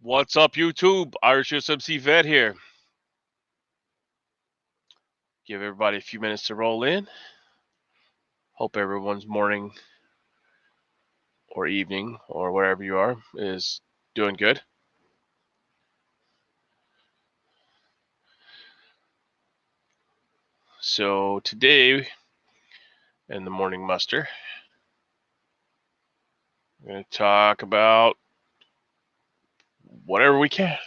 What's up, YouTube? Irish USMC Vet here. Give everybody a few minutes to roll in. Hope everyone's morning or evening or wherever you are is doing good. So today in the morning muster, we're going to talk about whatever we can.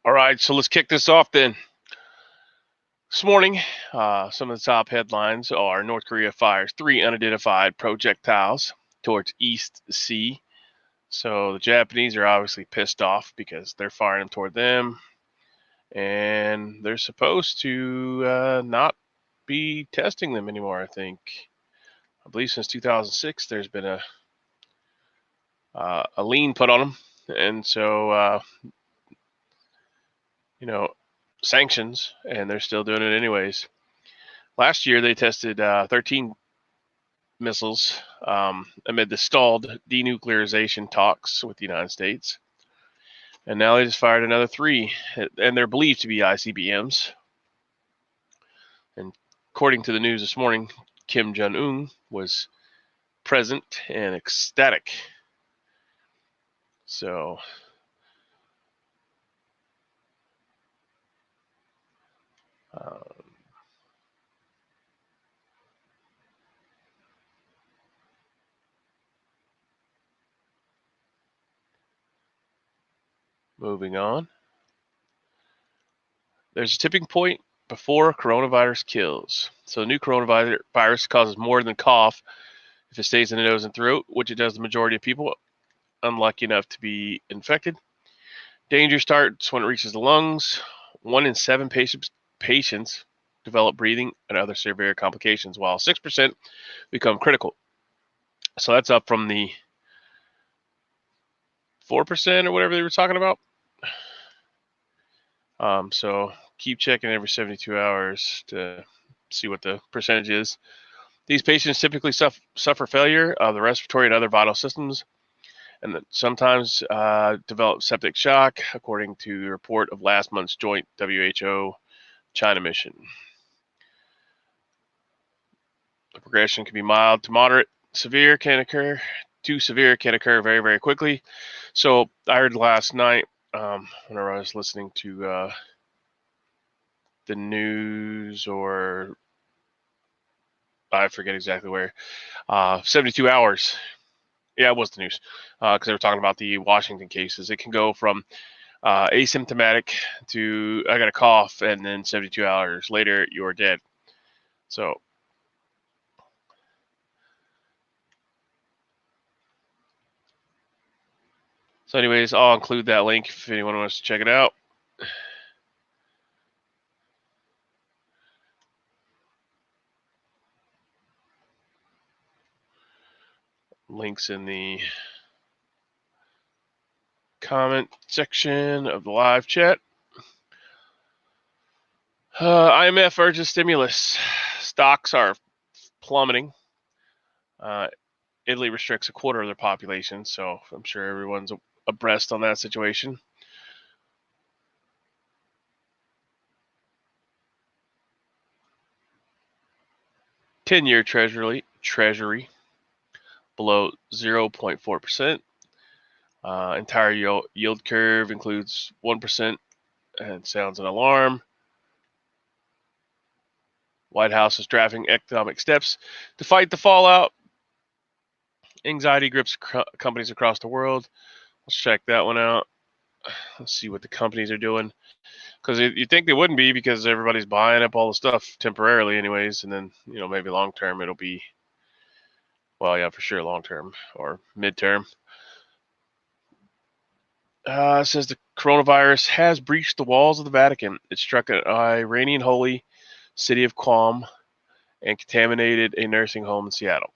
All right, so let's kick this off then. This morning, some of the top headlines are North Korea fires 3 unidentified projectiles towards East Sea. So the Japanese are obviously pissed off because they're firing them toward them. And they're supposed to not be testing them anymore, I think. I believe since 2006, there's been a lien put on them. And so, sanctions, and they're still doing it anyways. Last year, they tested 13 missiles amid the stalled denuclearization talks with the United States. And now they just fired another 3, and they're believed to be ICBMs. And according to the news this morning, Kim Jong-un was present and ecstatic. So, moving on. There's a tipping point before coronavirus kills. So, the new coronavirus causes more than cough if it stays in the nose and throat, which it does the majority of people unlucky enough to be infected. Danger starts when it reaches the lungs. 1 in 7 patients develop breathing and other severe complications, while 6% become critical. So that's up from the 4% or whatever they were talking about. So keep checking every 72 hours to see what the percentage is. These patients typically suffer failure of the respiratory and other vital systems, and sometimes develop septic shock, according to the report of last month's joint WHO China mission. The progression can be mild to moderate. Severe can occur. Too severe can occur very, very quickly. So I heard last night, whenever I was listening to the news, or I forget exactly where, 72 hours. Yeah, it was the news, because they were talking about the Washington cases. It can go from asymptomatic to I got a cough, and then 72 hours later, you're dead. So anyways, I'll include that link if anyone wants to check it out. Links in the comment section of the live chat. IMF urges stimulus. Stocks are plummeting. Italy restricts a quarter of their population, so I'm sure everyone's abreast on that situation. Ten-year treasury below 0.4%. Entire yield curve includes 1% and sounds an alarm. White House is drafting economic steps to fight the fallout. Anxiety grips companies across the world. Let's check that one out. Let's see what the companies are doing. Because you'd think they wouldn't be, because everybody's buying up all the stuff temporarily anyways. And then, maybe long term it'll be, well, yeah, for sure long term or midterm. It says the coronavirus has breached the walls of the Vatican. It struck an Iranian holy city of Qom and contaminated a nursing home in Seattle.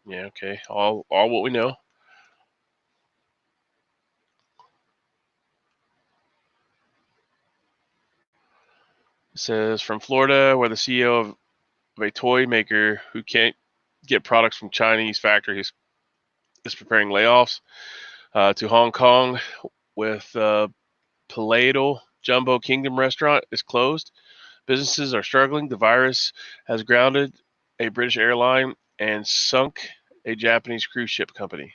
Yeah, okay. All what we know. It says from Florida, where the CEO of a toy maker who can't get products from Chinese factories is preparing layoffs, to Hong Kong, with Paleto Jumbo Kingdom restaurant is closed. Businesses are struggling. The virus has grounded a British airline and sunk a Japanese cruise ship company.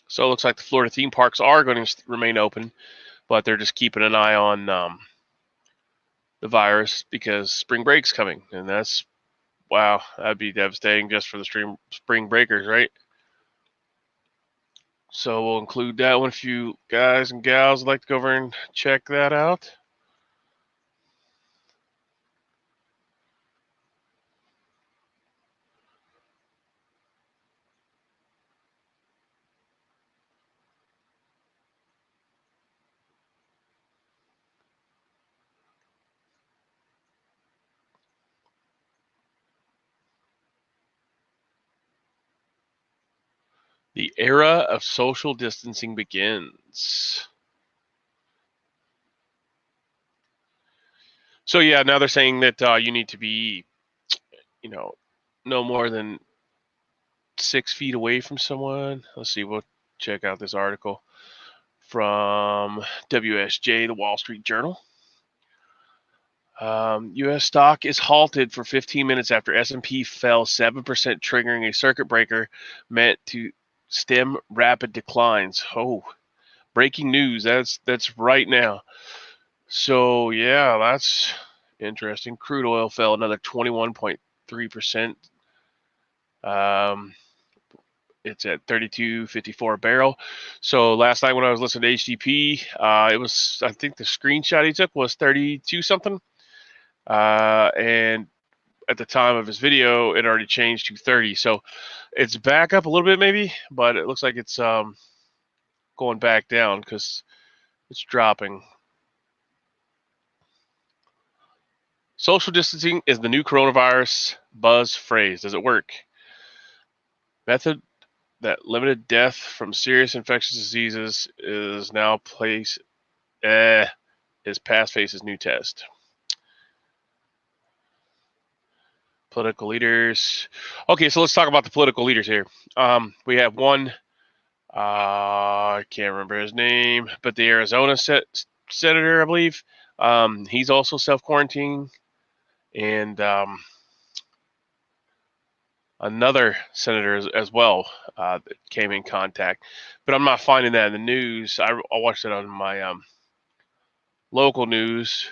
So it looks like the Florida theme parks are going to remain open, but they're just keeping an eye on the virus because spring break's coming, and that's, wow, that'd be devastating just for the spring breakers, right? So we'll include that one if you guys and gals would like to go over and check that out. The era of social distancing begins. So yeah, now they're saying that you need to be, no more than 6 feet away from someone. Let's see, we'll check out this article from WSJ, the Wall Street Journal. U.S. stock is halted for 15 minutes after S&P fell 7%, triggering a circuit breaker meant to stem rapid declines. Oh, breaking news. That's right now. So yeah, that's interesting. Crude oil fell another 21.3%. It's at 32.54 a barrel. So last night when I was listening to HTP, it was, I think the screenshot he took was 32 something. And at the time of his video, it already changed to 30. So it's back up a little bit maybe, but it looks like it's going back down because it's dropping. Social distancing is the new coronavirus buzz phrase. Does it work? Method that limited death from serious infectious diseases is now is past face's new test. Political leaders. Okay, so let's talk about the political leaders here. We have one, I can't remember his name, but the Arizona senator, I believe. He's also self-quarantining. And another senator as well that came in contact. But I'm not finding that in the news. I watched it on my local news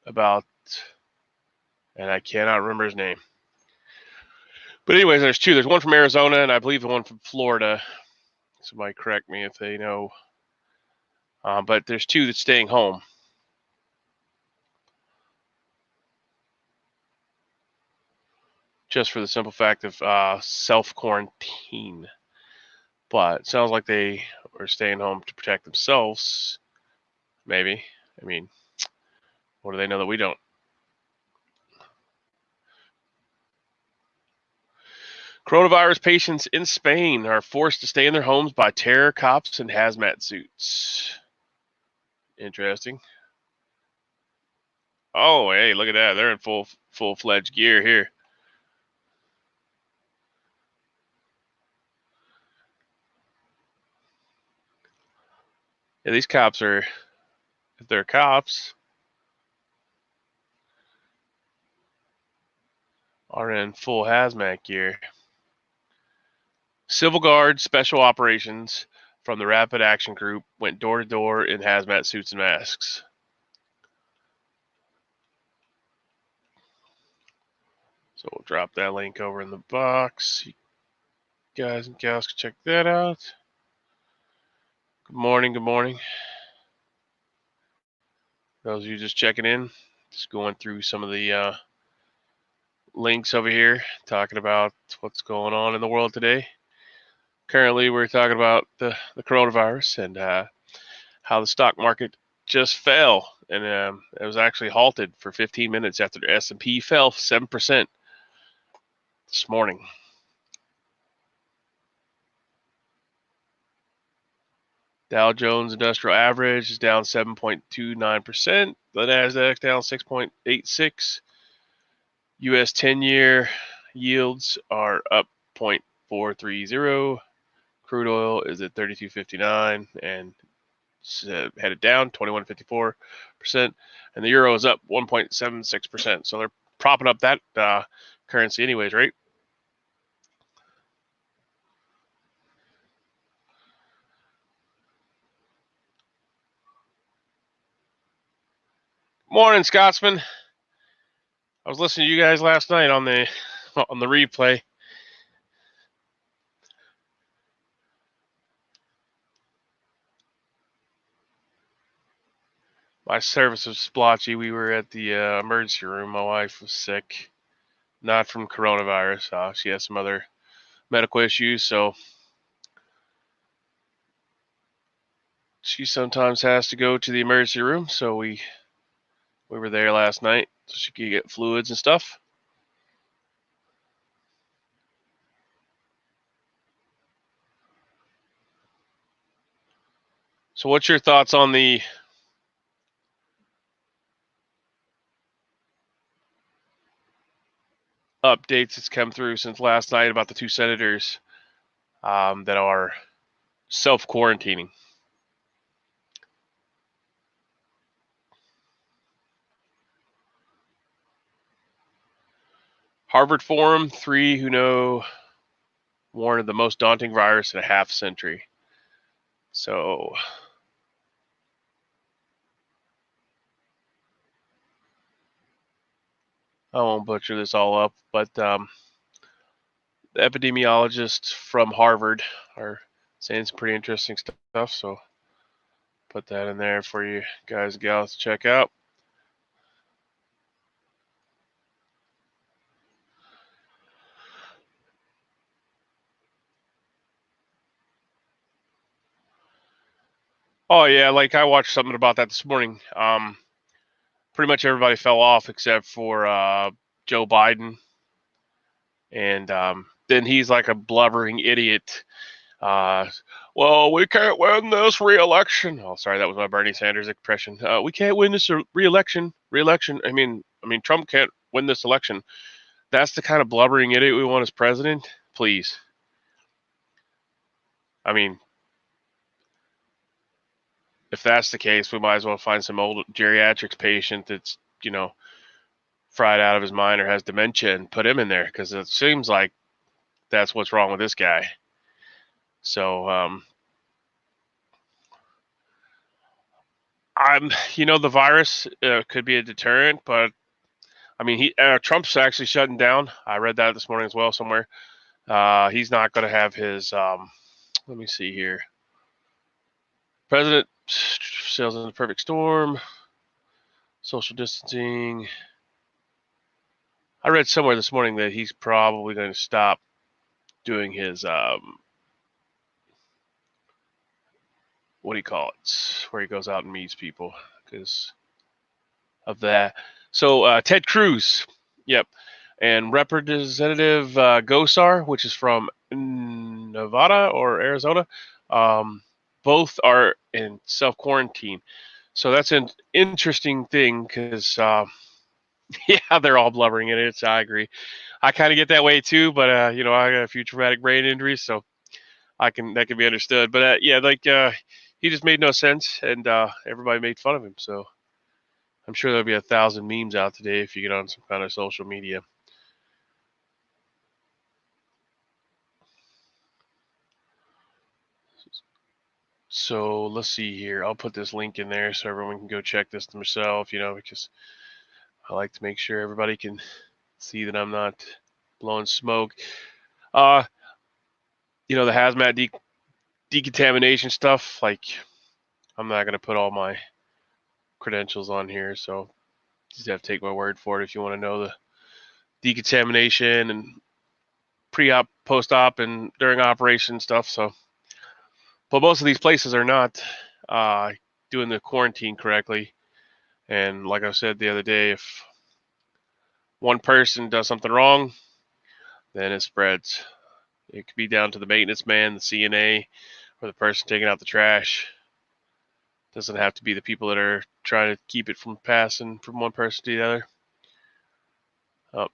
about, and I cannot remember his name. But anyways, there's two. There's one from Arizona, and I believe the one from Florida. Somebody correct me if they know. But there's two that's staying home. Just for the simple fact of self-quarantine. But it sounds like they are staying home to protect themselves. Maybe. I mean, what do they know that we don't? Coronavirus patients in Spain are forced to stay in their homes by terror cops in hazmat suits. Interesting. Oh, hey, look at that. They're in full-fledged gear here. Yeah, these cops are, if they're cops, are in full hazmat gear. Civil Guard Special Operations from the Rapid Action Group went door to door in hazmat suits and masks. So we'll drop that link over in the box. You guys and gals can check that out. Good morning. Good morning. Those of you just checking in, just going through some of the links over here, talking about what's going on in the world today. Currently, we're talking about the coronavirus and how the stock market just fell, and it was actually halted for 15 minutes after the S&P fell 7% this morning. Dow Jones Industrial Average is down 7.29%. The Nasdaq down 6.86. U.S. 10-year yields are up 0.430. Crude oil is at 32.59 and headed down 21.54%. And the euro is up 1.76%. So they're propping up that currency anyways, right? Morning, Scotsman. I was listening to you guys last night on the replay. My service was splotchy. We were at the emergency room. My wife was sick, not from coronavirus. She has some other medical issues, so she sometimes has to go to the emergency room. So we were there last night so she could get fluids and stuff. So what's your thoughts on the updates that's come through since last night about the two senators that are self-quarantining? Harvard Forum, 3 who know warned of the most daunting virus in a half century. So I won't butcher this all up, but the epidemiologists from Harvard are saying some pretty interesting stuff. So put that in there for you guys and gals to check out. Oh yeah, like I watched something about that this morning. Pretty much everybody fell off except for Joe Biden, and then he's like a blubbering idiot. Well, we can't win this re-election. Oh, sorry, that was my Bernie Sanders impression. We can't win this re-election. I mean, Trump can't win this election. That's the kind of blubbering idiot we want as president. Please. I mean, if that's the case, we might as well find some old geriatrics patient that's, fried out of his mind or has dementia and put him in there, because it seems like that's what's wrong with this guy. So, the virus could be a deterrent, but I mean, Trump's actually shutting down. I read that this morning as well somewhere. He's not going to have his. Let me see here. President sails in the perfect storm. Social distancing. I read somewhere this morning that he's probably going to stop doing his what do you call it? Where he goes out and meets people because of that. So Ted Cruz, yep, and Representative Gosar, which is from Nevada or Arizona, both are in self-quarantine. So that's an interesting thing because, yeah, they're all blubbering in it. So I agree. I kind of get that way too, but I got a few traumatic brain injuries, so that can be understood. But yeah, he just made no sense, and everybody made fun of him. So I'm sure there'll be 1,000 memes out today if you get on some kind of social media. So let's see here. I'll put this link in there so everyone can go check this themselves, because I like to make sure everybody can see that I'm not blowing smoke. The hazmat decontamination stuff, like, I'm not going to put all my credentials on here, so you just have to take my word for it if you want to know the decontamination and pre-op, post-op, and during operation stuff. So, but most of these places are not doing the quarantine correctly. And like I said the other day, if one person does something wrong, then it spreads. It could be down to the maintenance man, the CNA, or the person taking out the trash. It doesn't have to be the people that are trying to keep it from passing from one person to the other.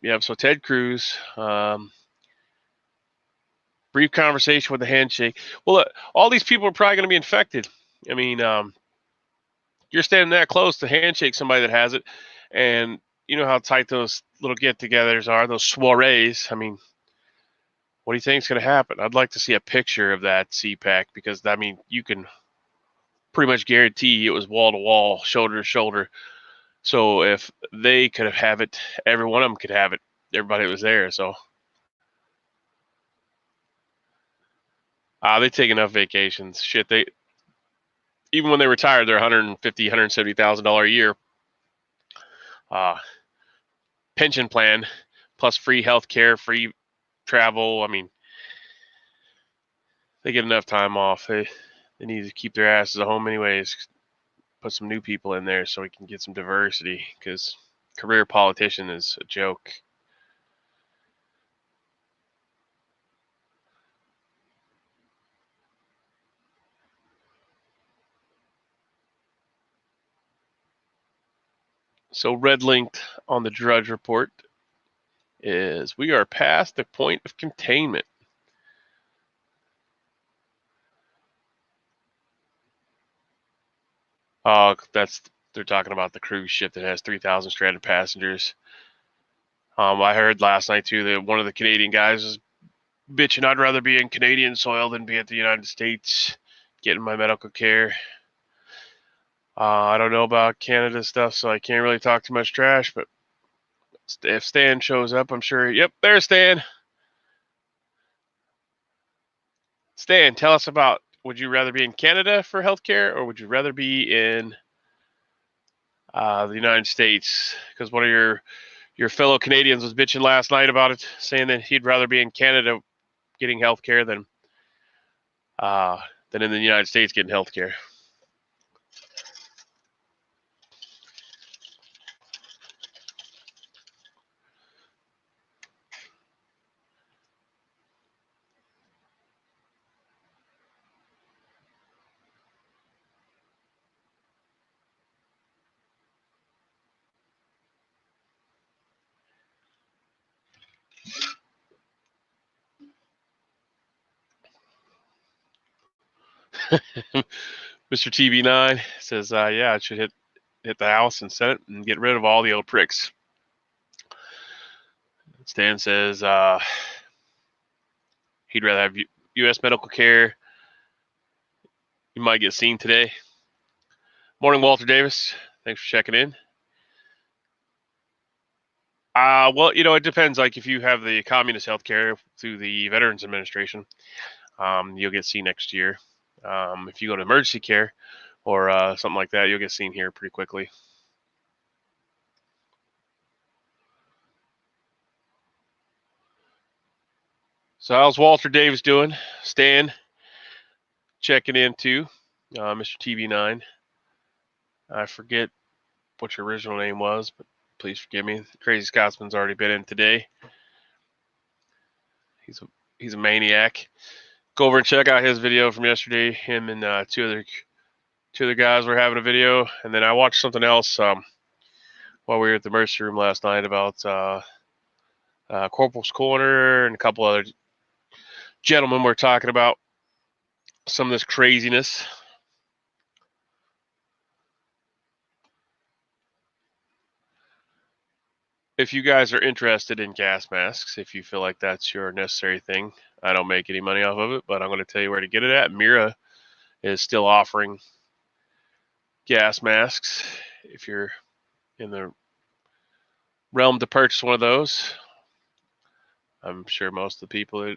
Yeah, so Ted Cruz, brief conversation with a handshake. Well, look, all these people are probably going to be infected. I mean, you're standing that close to handshake somebody that has it, and you know how tight those little get-togethers are, those soirees. I mean, what do you think is going to happen? I'd like to see a picture of that CPAC because, I mean, you can pretty much guarantee it was wall-to-wall, shoulder-to-shoulder. So if they could have it, every one of them could have it. Everybody was there, so they take enough vacations. Shit, they even when they retire, they're $150,000, $170,000 a year pension plan, plus free health care, free travel. I mean, they get enough time off. They need to keep their asses at home anyways. Put some new people in there so we can get some diversity because career politician is a joke. So red linked on the Drudge report is we are past the point of containment. They're talking about the cruise ship that has 3,000 stranded passengers. I heard last night too that one of the Canadian guys was bitching. I'd rather be in Canadian soil than be at the United States getting my medical care. I don't know about Canada stuff, so I can't really talk too much trash. But if Stan shows up, I'm sure. Yep, there's Stan. Stan, tell us about. Would you rather be in Canada for healthcare, or would you rather be in the United States? Because one of your fellow Canadians was bitching last night about it, saying that he'd rather be in Canada getting healthcare than in the United States getting healthcare. Mr. TV9 says, yeah, it should hit the House and Senate and get rid of all the old pricks. Stan says he'd rather have U.S. medical care. You might get seen today. Morning, Walter Davis. Thanks for checking in. Well, it depends. Like if you have the communist health care through the Veterans Administration, you'll get seen next year. If you go to emergency care or something like that, you'll get seen here pretty quickly. So how's Walter Davis doing? Stan checking in too. Mr. TV9. I forget what your original name was, but please forgive me. Crazy Scotsman's already been in today. He's a maniac. Go over and check out his video from yesterday. Him and two other guys were having a video, and then I watched something else while we were at the emergency room last night about Corporal's Corner, and a couple other gentlemen were talking about some of this craziness. If you guys are interested in gas masks, if you feel like that's your necessary thing, I don't make any money off of it, but I'm going to tell you where to get it at. Mira is still offering gas masks if you're in the realm to purchase one of those. I'm sure most of the people that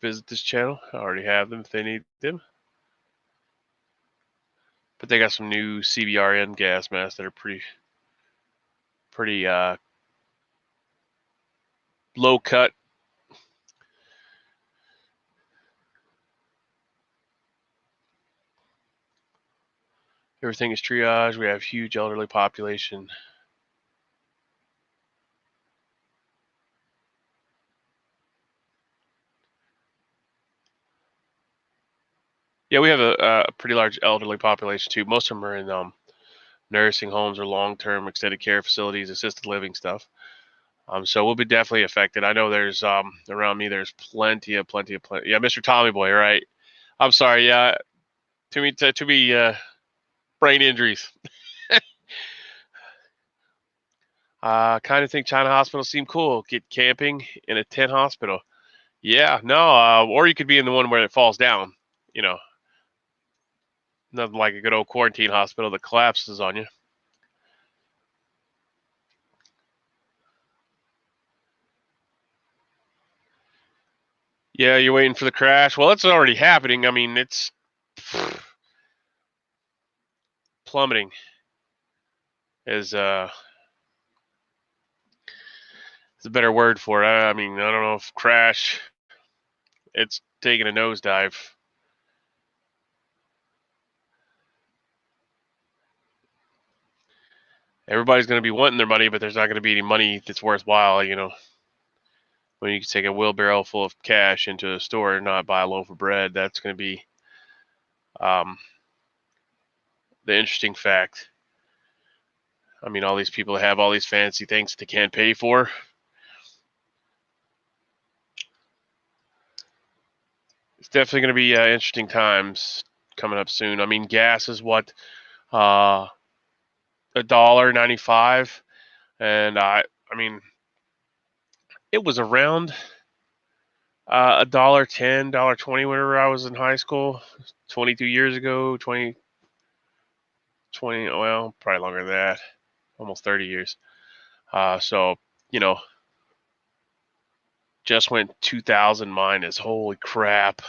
visit this channel already have them if they need them. But they got some new CBRN gas masks that are pretty low cut. Everything is triage. We have huge elderly population. Yeah, we have a pretty large elderly population too. Most of them are in nursing homes or long-term extended care facilities, assisted living stuff. So we'll be definitely affected. I know there's around me there's plenty. Yeah, Mr. Tommy Boy, right? I'm sorry. Yeah, too many brain injuries. Kind of think China hospitals seem cool. Get camping in a tent hospital. Yeah, no, or you could be in the one where it falls down. You know, nothing like a good old quarantine hospital that collapses on you. Yeah, you're waiting for the crash. Well, it's already happening. I mean, it's plummeting. Is a better word for it. I mean, I don't know if crash. It's taking a nosedive. Everybody's going to be wanting their money, but there's not going to be any money that's worthwhile. You know, when you can take a wheelbarrow full of cash into a store and not buy a loaf of bread, that's going to be the interesting fact. I mean, all these people have all these fancy things that they can't pay for. It's definitely going to be interesting times coming up soon. I mean, gas is what $1.95, and I mean, it was around $1.10, $1.20 whenever I was in high school, 22 years ago, 20, well, probably longer than that, almost 30 years. So, you know, just went 2,000 minus. Holy crap.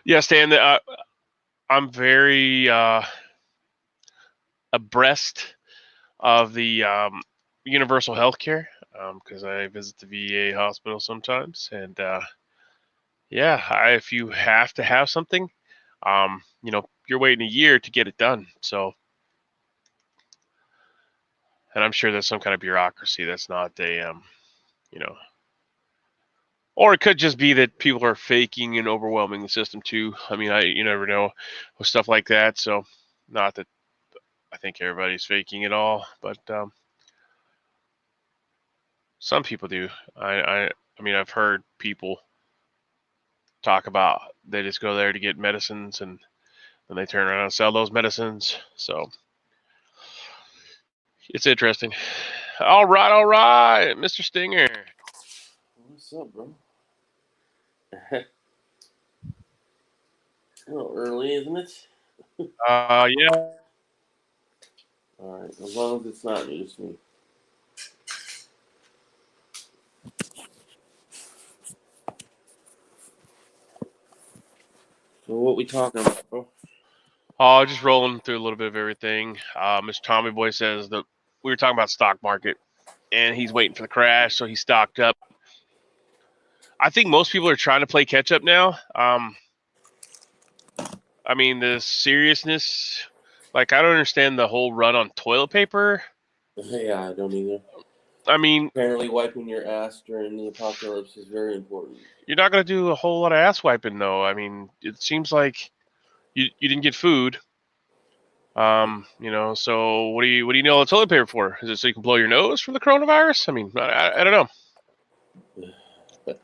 Yeah, Stan, I'm very abreast of the universal health care because I visit the VA hospital sometimes. And yeah, if you have to have something, you know, you're waiting a year to get it done. So, and I'm sure there's some kind of bureaucracy that's not a, you know, or it could just be that people are faking and overwhelming the system too. I mean, you never know with stuff like that. So, not that I think everybody's faking it all, but some people do. I mean, I've heard people talk about they just go there to get medicines and then they turn around and sell those medicines. So it's interesting. All right, Mr. Stinger. What's up, bro? A little early, isn't it? Yeah. All right, as long as it's not just me. So what we talking about, bro? Oh, just rolling through a little bit of everything. Mr. Tommy Boy says that we were talking about stock market, and he's waiting for the crash, so he's stocked up. I think most people are trying to play catch up now. I mean, the seriousness, like I don't understand the whole run on toilet paper. Yeah, I don't either. I mean, Apparently, wiping your ass during the apocalypse is very important. you're not going to do a whole lot of ass wiping, though. I mean, it seems like you didn't get food. So what do you need all the toilet paper for? Is it so you can blow your nose from the coronavirus? I mean, I don't know.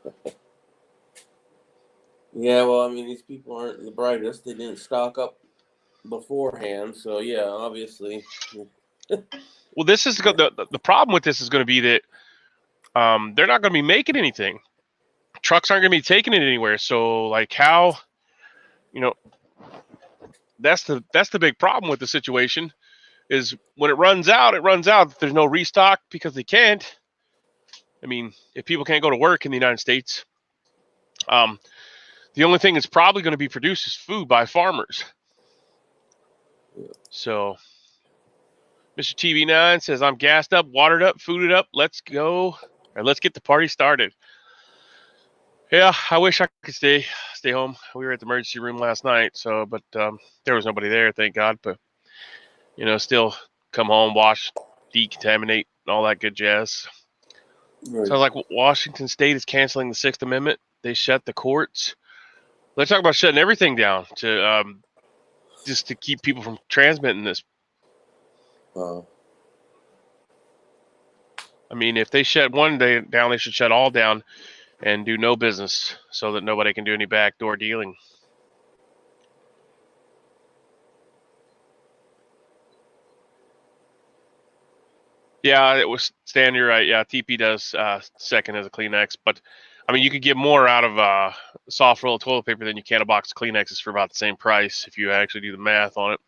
Yeah, well, I mean, these people aren't the brightest. They didn't stock up beforehand, so yeah, obviously. Well, this is the problem with this is going to be that they're not going to be making anything. Trucks aren't going to be taking it anywhere. So like how, you know, that's the big problem with the situation is when it runs out, there's no restock because they can't. I mean, if people can't go to work in the United States, the only thing that's probably going to be produced is food by farmers. So Mr. TV9 says, I'm gassed up, watered up, fooded up. Let's go. And let's get the party started. Yeah, I wish I could stay home. We were at the emergency room last night, but there was nobody there, thank God. But still come home, wash, decontaminate, and all that good jazz. Right. Sounds like Washington State is canceling the Sixth Amendment. They shut the courts. They're talking about shutting everything down to just to keep people from transmitting this. I mean, if they shut one day down, they should shut all down and do no business so that nobody can do any backdoor dealing. Yeah, it was Stan, you're right. Yeah, TP does second as a Kleenex, but I mean, you could get more out of soft roll of toilet paper than you can a box of Kleenexes for about the same price if you actually do the math on it.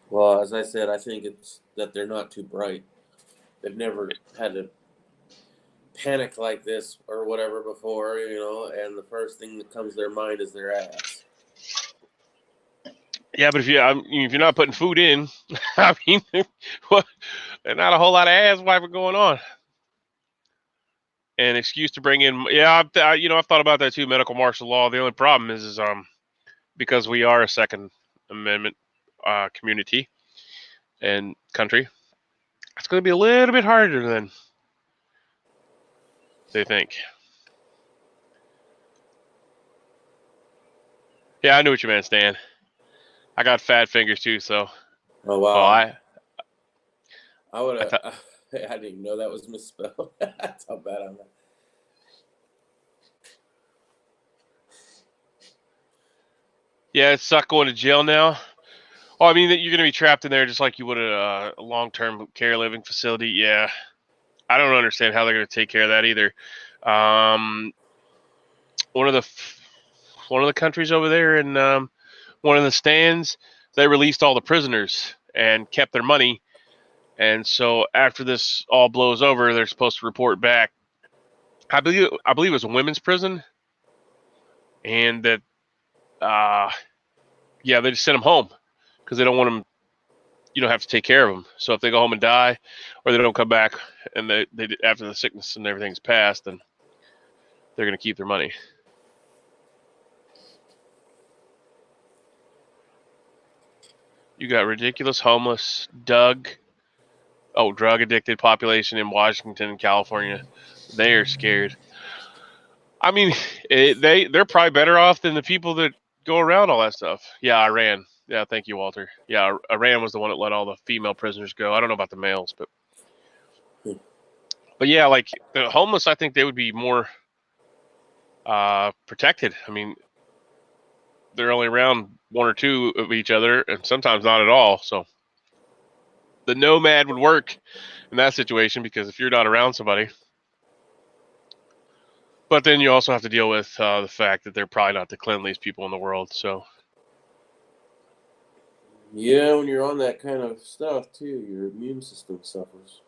Well, as I said, I think it's that they're not too bright. They've never had a panic like this or whatever before, and the first thing that comes to their mind is their ass. Yeah, but if you're not putting food in, I mean, there's not a whole lot of ass wiping going on. An excuse to bring in, yeah, I've thought about that too. Medical martial law. The only problem is because we are a Second Amendment community and country, it's going to be a little bit harder than they think. Yeah, I knew what you meant, Stan. I got fat fingers too, so. Oh wow! Well, I would have. I didn't even know that was misspelled. That's how bad I'm at. Yeah, it sucks going to jail now. Oh, I mean, you're going to be trapped in there just like you would a long-term care living facility. Yeah, I don't understand how they're going to take care of that either. One of the countries over there in one of the stands, they released all the prisoners and kept their money. And so after this all blows over, they're supposed to report back. I believe it was a women's prison, and that they just sent them home because they don't want them. You don't have to take care of them. So if they go home and die, or they don't come back, and they after the sickness and everything's passed, then they're going to keep their money. You got ridiculous homeless, drug addicted population in Washington and California. They are scared. I mean, they're probably better off than the people that go around all that stuff. Yeah, Iran. Yeah, thank you, Walter. Yeah, Iran was the one that let all the female prisoners go. I don't know about the males, but yeah, like the homeless, I think they would be more protected. I mean, they're only around one or two of each other, and sometimes not at all. So the nomad would work in that situation because if you're not around somebody, but then you also have to deal with the fact that they're probably not the cleanliest people in the world. So yeah, when you're on that kind of stuff too, your immune system suffers.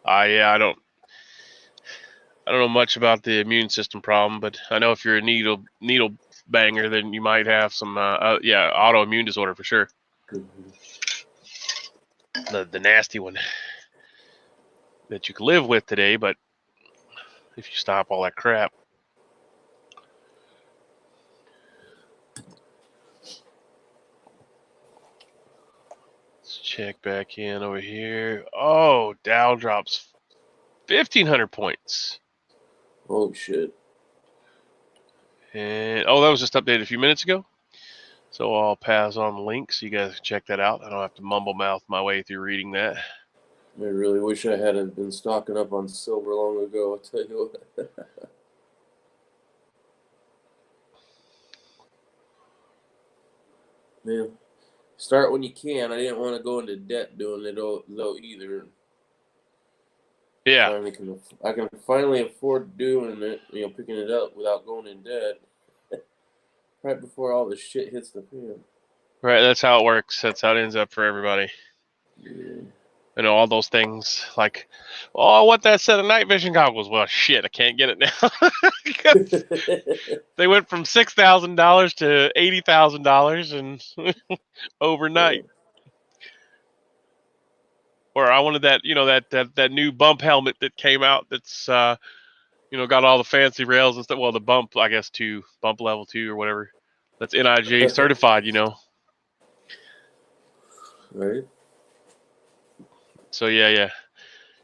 Yeah, I don't know much about the immune system problem, but I know if you're a needle banger, then you might have some autoimmune disorder for sure. Mm-hmm. The nasty one that you can live with today, but if you stop all that crap. Let's check back in over here. Oh, Dow drops 1,500 points. Oh shit. And that was just updated a few minutes ago. So I'll pass on the link so you guys can check that out. I don't have to mumble mouth my way through reading that. I really wish I had been stocking up on silver long ago, I'll tell you what. Man, start when you can. I didn't want to go into debt doing it though either. Yeah. I can finally afford doing it, picking it up without going in debt. Right before all the shit hits the fan. Right, that's how it works. That's how it ends up for everybody. Yeah. All those things like, oh, I want that set of night vision goggles. Well, shit, I can't get it now. They went from $6,000 to $80,000 and overnight. Or I wanted that, that new bump helmet that came out. That's got all the fancy rails and stuff. Well, the bump, I guess, bump level 2 or whatever. That's NIJ certified, Right. So yeah.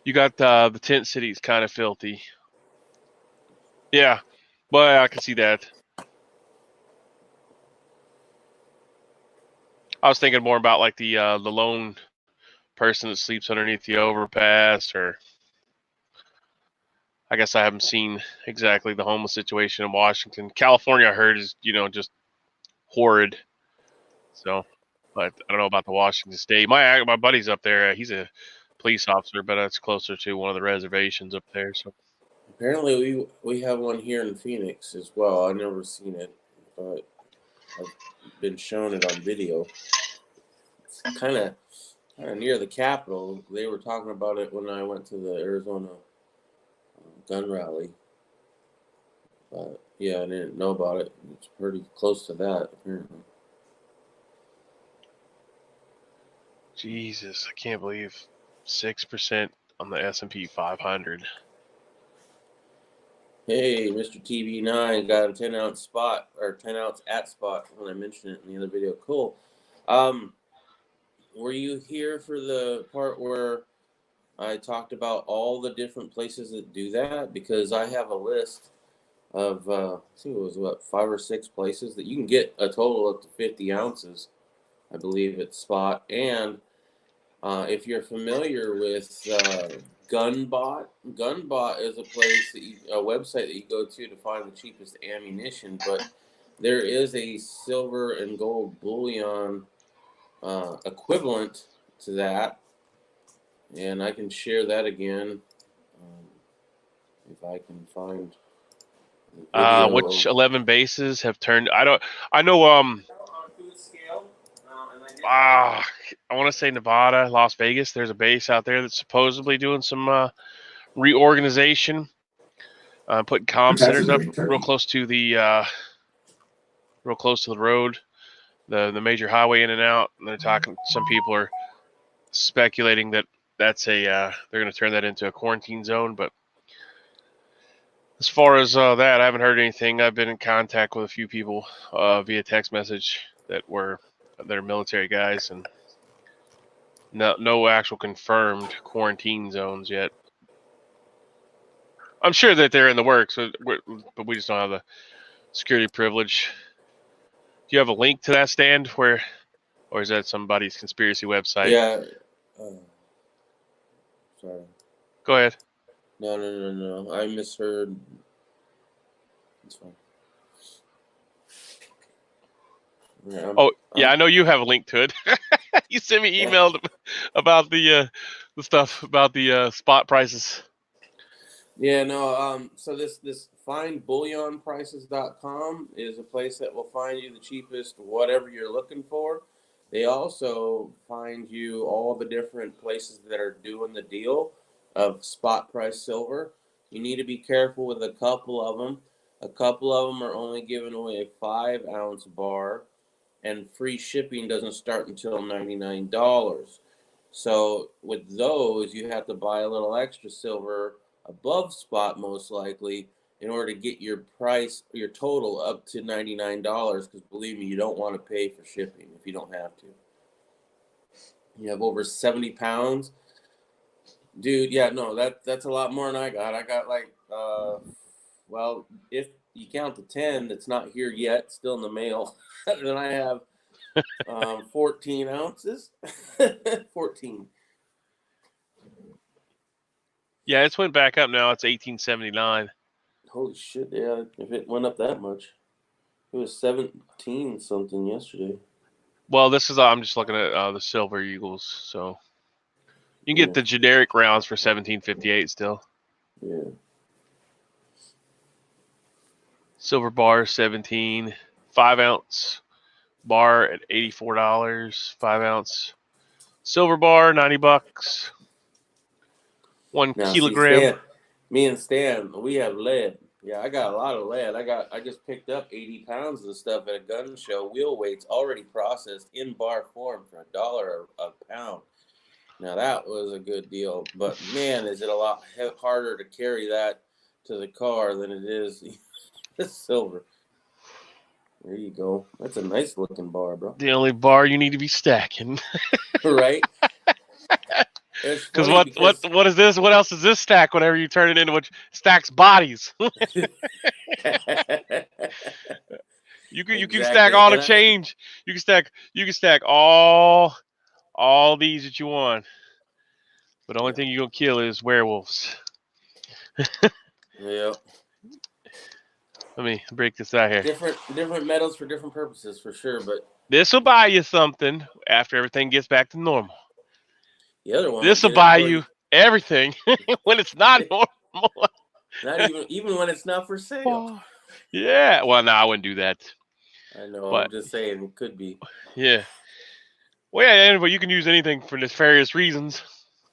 You got the tent cities kind of filthy. Yeah, but I can see that. I was thinking more about like the lone person that sleeps underneath the overpass, or I guess I haven't seen exactly the homeless situation in Washington. California, I heard, is just horrid. So, but I don't know about the Washington State. My buddy's up there. He's a police officer, but that's closer to one of the reservations up there. So Apparently, we have one here in Phoenix as well. I've never seen it, but I've been shown it on video. It's kind of near the Capitol. They were talking about it when I went to the Arizona gun rally. But yeah, I didn't know about it. It's pretty close to that, apparently. Jesus, I can't believe 6% on the S&P 500. Hey, Mr. TV9 got a 10-ounce spot, or 10-ounce at spot when I mentioned it in the other video. Cool. Were you here for the part where I talked about all the different places that do that? Because I have a list of, I think it was, 5 or 6 places that you can get a total up to 50 ounces, I believe, at spot. And if you're familiar with Gunbot is a place a website that you go to find the cheapest ammunition. But there is a silver and gold bullion equivalent to that, and I can share that again if I can find the video. Which 11 bases have turned? I know. I want to say Nevada, Las Vegas. There's a base out there that's supposedly doing some reorganization, putting comm centers up real close to the road, the major highway in and out. And they're talking. Some people are speculating that that's they're going to turn that into a quarantine zone. But as far as that, I haven't heard anything. I've been in contact with a few people via text message they're military guys, and no actual confirmed quarantine zones yet. I'm sure that they're in the works, but we just don't have the security privilege. Do you have a link to that stand or is that somebody's conspiracy website? Yeah. Sorry. Go ahead. No. I misheard. It's fine. Yeah, I know you have a link to it. You sent me email about the stuff about the spot prices. Yeah, no. So this findbullionprices.com is a place that will find you the cheapest whatever you're looking for. They also find you all the different places that are doing the deal. of spot price silver. You need to be careful with a couple of them. A couple of them are only giving away a 5-ounce bar, and free shipping doesn't start until $99. So with those, you have to buy a little extra silver above spot, most likely, in order to get your price, your total up to $99. Because believe me, you don't want to pay for shipping if you don't have to. You have over 70 pounds. Dude, yeah, no, that's a lot more than I got. I got like, well, if you count the 10 that's not here yet, still in the mail, then I have 14 ounces. 14. Yeah, it's went back up now. It's 1879. Holy shit, yeah, if it went up that much. It was 17 something yesterday. Well, this is I'm just looking at the Silver Eagles, so you can get the generic rounds for 1758 still. Yeah. Silver bar 17, 5-ounce bar at $84, 5-ounce silver bar $90, 1 Now, kilogram. See, Stan, me and Stan, we have lead. Yeah, I got a lot of lead. I just picked up 80 pounds of stuff at a gun show. Wheel weights already processed in bar form for $1 a pound. Now that was a good deal, but man, is it a lot harder to carry that to the car than it is the silver. There you go. That's a nice looking bar, bro. The only bar you need to be stacking. Right? Because what is this? What else is this stack whenever you turn it into what stacks bodies? You can stack all the change. You can stack all these that you want. But the only thing you're gonna kill is werewolves. Yeah. Let me break this out here. Different metals for different purposes, for sure. But this will buy you something after everything gets back to normal. The other one. This will buy you everything when it's not normal. Not even when it's not for sale. Yeah. Well, no, I wouldn't do that. I know. But I'm just saying it could be. Yeah. Well, yeah, anyway, you can use anything for nefarious reasons.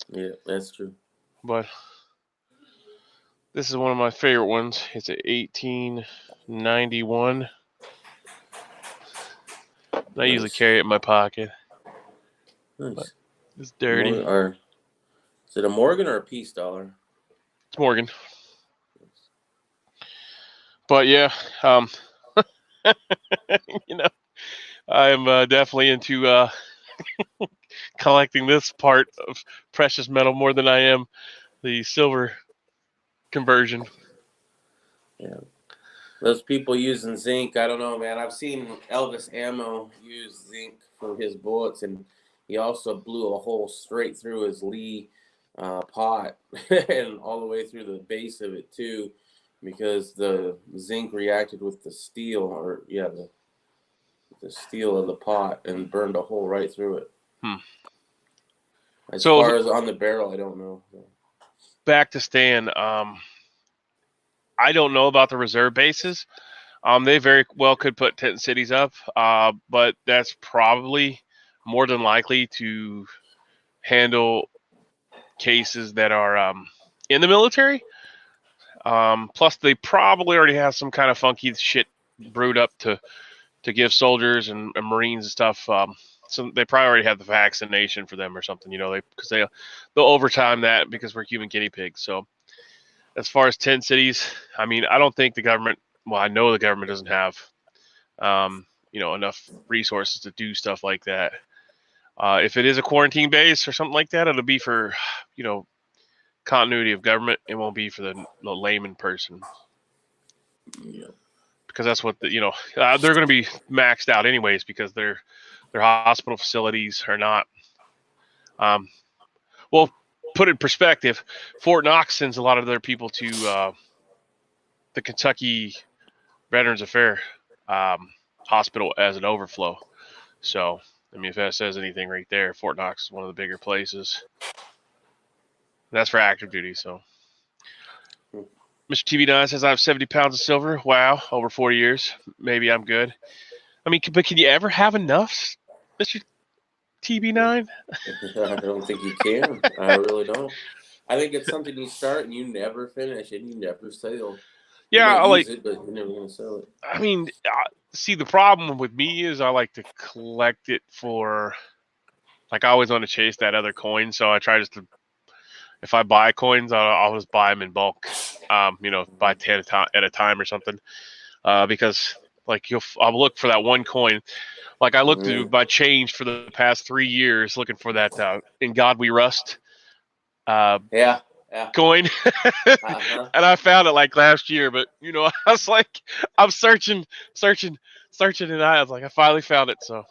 Yeah, that's true. But this is one of my favorite ones. It's an 1891. I usually carry it in my pocket. Nice. But it's dirty. Is it a Morgan or a Peace dollar? It's Morgan. But yeah, you know, I'm definitely into collecting this part of precious metal more than I am the silver conversion. Yeah. Those people using zinc, I don't know, man. I've seen Elvis Ammo use zinc for his bullets, and he also blew a hole straight through his Lee pot and all the way through the base of it too, because the zinc reacted with the steel, the steel of the pot, and burned a hole right through it. As far as on the barrel, I don't know. Back to Stan. I don't know about the reserve bases. They very well could put tent cities up, but that's probably more than likely to handle cases that are in the military. Plus, they probably already have some kind of funky shit brewed up to give soldiers and Marines and stuff. So they probably already have the vaccination for them or something, because they'll overtime that because we're human guinea pigs. So as far as tent cities, I mean, I don't think the government. Well, I know the government doesn't have, enough resources to do stuff like that. If it is a quarantine base or something like that, it'll be for, continuity of government. It won't be for the layman person. Yeah. Because that's what they're going to be maxed out anyways because their hospital facilities are not. Well, put it in perspective, Fort Knox sends a lot of their people to the Kentucky Veterans Affairs Hospital as an overflow. So, I mean, if that says anything right there, Fort Knox is one of the bigger places. That's for active duty, so. Mr. TV9 says, I have 70 pounds of silver. Wow, over 40 years. Maybe I'm good. I mean, but can you ever have enough, Mr. TB9? I don't think you can. I really don't. I think it's something you start and you never finish and you never sell. You Yeah, might I use like. it, but you're never gonna sell it. I mean, see, the problem with me is I like to collect it for. Like I always want to chase that other coin, so I try just to. If I buy coins, I'll just buy them in bulk. Buy 10 at a time or something. Because like I'll look for that one coin. Like I looked through my change for the past 3 years, looking for that "In God We Rust" Yeah. coin, and I found it like last year. But I was like, I'm searching, and I was like, I finally found it. So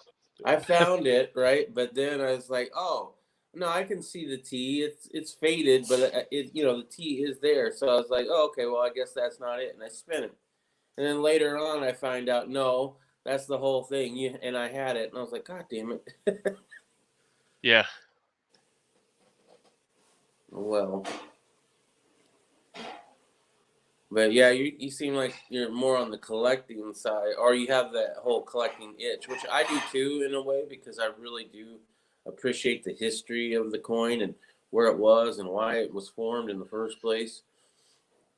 I found it, right? But then I was like, oh, no, I can see the T. It's faded, but the T is there. So I was like, oh, okay, well, I guess that's not it, and I spin it. And then later on, I find out, no, that's the whole thing. And I had it, and I was like, God damn it. yeah. Well, but yeah, you seem like you're more on the collecting side, or you have that whole collecting itch, which I do too in a way, because I really do appreciate the history of the coin and where it was and why it was formed in the first place.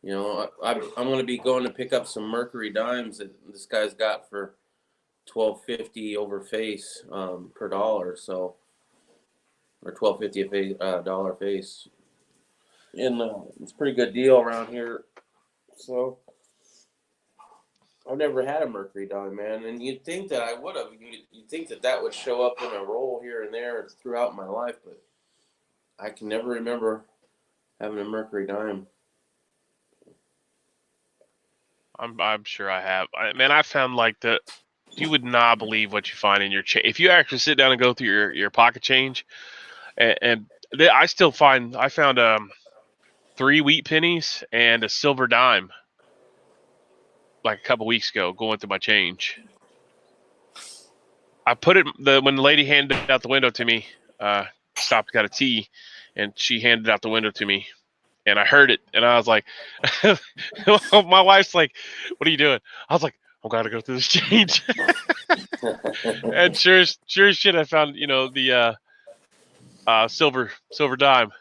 I'm going to be going to pick up some Mercury dimes that this guy's got for $12.50 over face per dollar, so, or $12.50 a face, dollar face, and it's a pretty good deal around here. So I've never had a Mercury dime, man, and you'd think that I would have. You'd think that would show up in a roll here and there throughout my life, but I can never remember having a Mercury dime. I'm sure I have. I found like you would not believe what you find in your change. If you actually sit down and go through your pocket change, I found 3 wheat pennies and a silver dime like a couple weeks ago going through my change. I put it when the lady handed it out the window to me. Stopped, got a tea, and she handed it out the window to me. And I heard it, and I was like, my wife's like, "What are you doing?" I was like, "I'm going to go through this change." And sure as shit, I found the silver dime.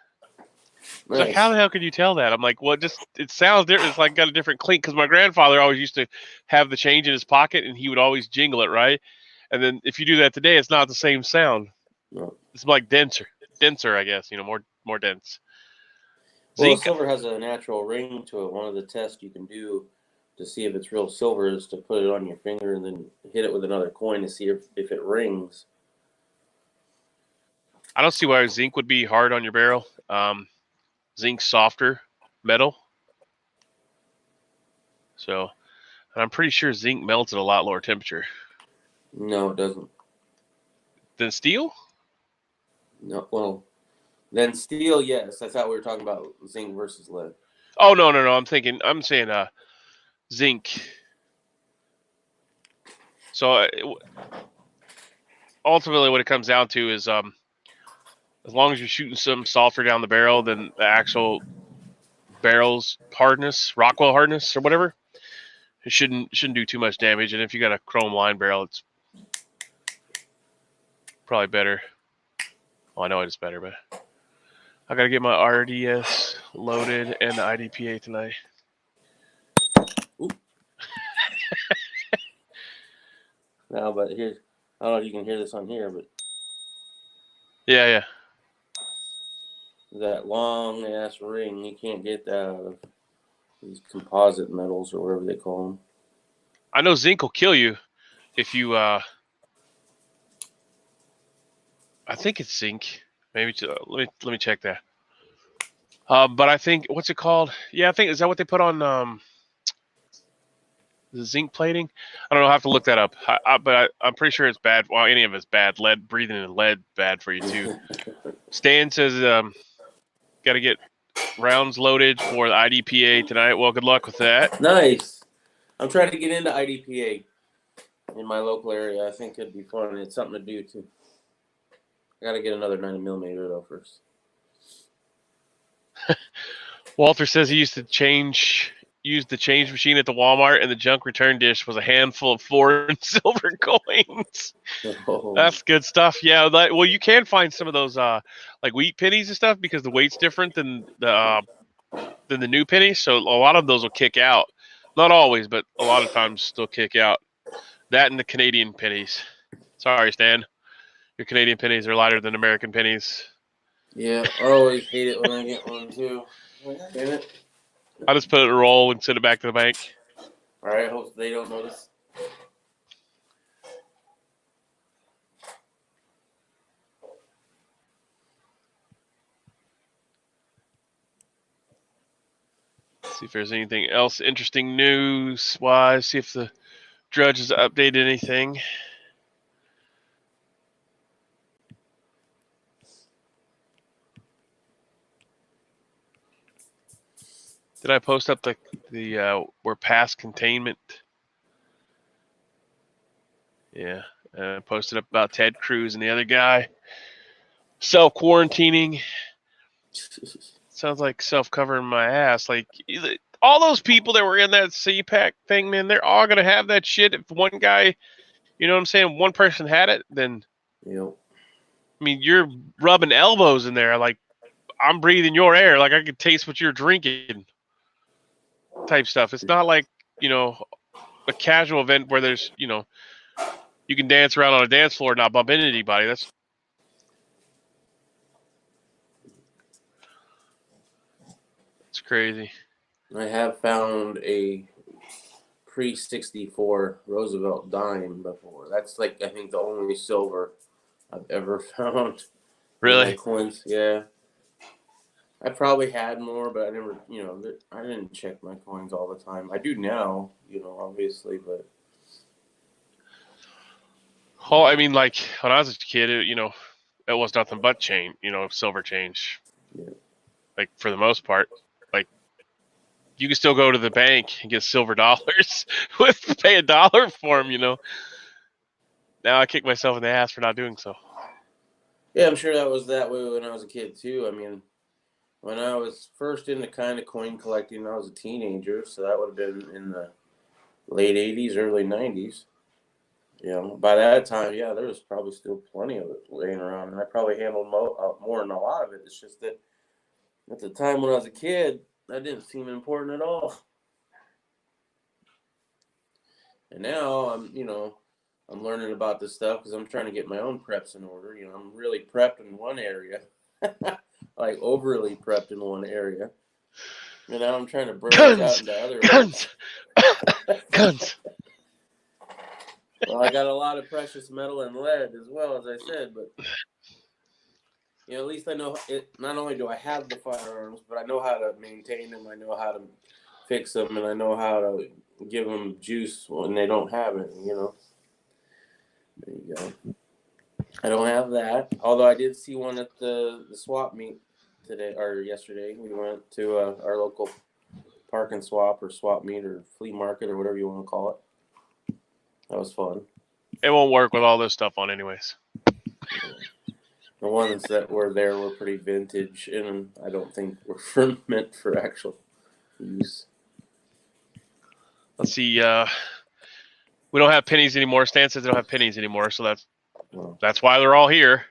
She's like, "How the hell could you tell that?" I'm like, "Well, it sounds different. It's like got a different clink." Because my grandfather always used to have the change in his pocket, and he would always jingle it, right? And then if you do that today, it's not the same sound. No. It's like denser, I guess. More dense. Well, Zinc. silver has a natural ring to it. One of the tests you can do to see if it's real silver is to put it on your finger and then hit it with another coin to see if it rings. I don't see why zinc would be hard on your barrel. Zinc's softer metal. So, and I'm pretty sure zinc melts at a lot lower temperature No, it doesn't. than steel. No, well, then steel, yes. I thought we were talking about zinc versus lead. Oh no. I'm saying zinc. So ultimately, what it comes down to is as long as you're shooting some softer down the barrel than the actual barrel's hardness, Rockwell hardness or whatever, it shouldn't do too much damage. And if you got a chrome line barrel, it's probably better. Oh, I know it's better, but I gotta get my RDS loaded and the IDPA tonight. No, but here's, I don't know if you can hear this on here, but Yeah. that long ass ring, you can't get that out of these composite metals or whatever they call them. I know zinc will kill you if you. I think it's zinc. Maybe let me check that. But I think what's it called? Yeah, I think is that what they put on the zinc plating? I don't know. I have to look that up. But I'm pretty sure it's bad. Well, any of it's bad. Lead, breathing in lead, bad for you too. Stan says got to get rounds loaded for the IDPA tonight. Well, good luck with that. Nice. I'm trying to get into IDPA in my local area. I think it'd be fun. It's something to do too. I got to get another 90mm though first. Walter says he used to change used the change machine at the Walmart, and the junk return dish was a handful of foreign silver coins. Oh, That's good stuff. Yeah, well, you can find some of those like wheat pennies and stuff because the weight's different than the new pennies. So a lot of those will kick out. Not always, but a lot of times still kick out. That and the Canadian pennies. Sorry, Stan. Your Canadian pennies are lighter than American pennies. yeah. I always hate it when I get one too. Damn it. I just put it in a roll and send it back to the bank. All right. Hope they don't notice. See if there's anything else interesting news wise. See if the Drudge has updated anything. Did I post up the we're past containment? Yeah, I posted up about Ted Cruz and the other guy self-quarantining. Sounds like self-covering my ass. Like all those people that were in that CPAC thing, man, they're all gonna have that shit. If one guy, you know what I'm saying, one person had it, then Yep. I mean, you're rubbing elbows in there. Like I'm breathing your air. Like I could taste what you're drinking. Type stuff. It's not like, you know, a casual event where there's, you know, you can dance around on a dance floor and not bump into anybody. That's crazy. I have found a pre-64 Roosevelt dime before. That's like I think the only silver I've ever found. Really? In my coins. Yeah. I probably had more, but I never, you know, I didn't check my coins all the time. I do now, you know, obviously, but. Oh, I mean, like when I was a kid, you know, it was nothing but change, you know, silver change. Yeah. Like for the most part, like you can still go to the bank and get silver dollars with pay $1 for them, you know. Now I kick myself in the ass for not doing so. Yeah, I'm sure that was that way when I was a kid too. I mean, when I was first into kind of coin collecting, I was a teenager, so that would have been in the late 80s, early 90s. You know, by that time, yeah, there was probably still plenty of it laying around, and I probably handled more than a lot of it. It's just that at the time when I was a kid, that didn't seem important at all. And now I'm learning about this stuff because I'm trying to get my own preps in order. You know, I'm really prepped in one area, like overly prepped in one area. And now I'm trying to branch out into other guns, guns. Well, I got a lot of precious metal and lead as well, as I said, but you know, at least I know it. Not only do I have the firearms, but I know how to maintain them. I know how to fix them, and I know how to give them juice when they don't have it. You know. There you go. I don't have that, although I did see one at the swap meet today or yesterday. We went to our local park and swap or swap meet or flea market or whatever you want to call it. That was fun. It won't work with all this stuff on anyways. The ones that were there were pretty vintage, and I don't think were meant for actual use. Let's see. We don't have pennies anymore. Stan says they don't have pennies anymore, so that's why they're all here.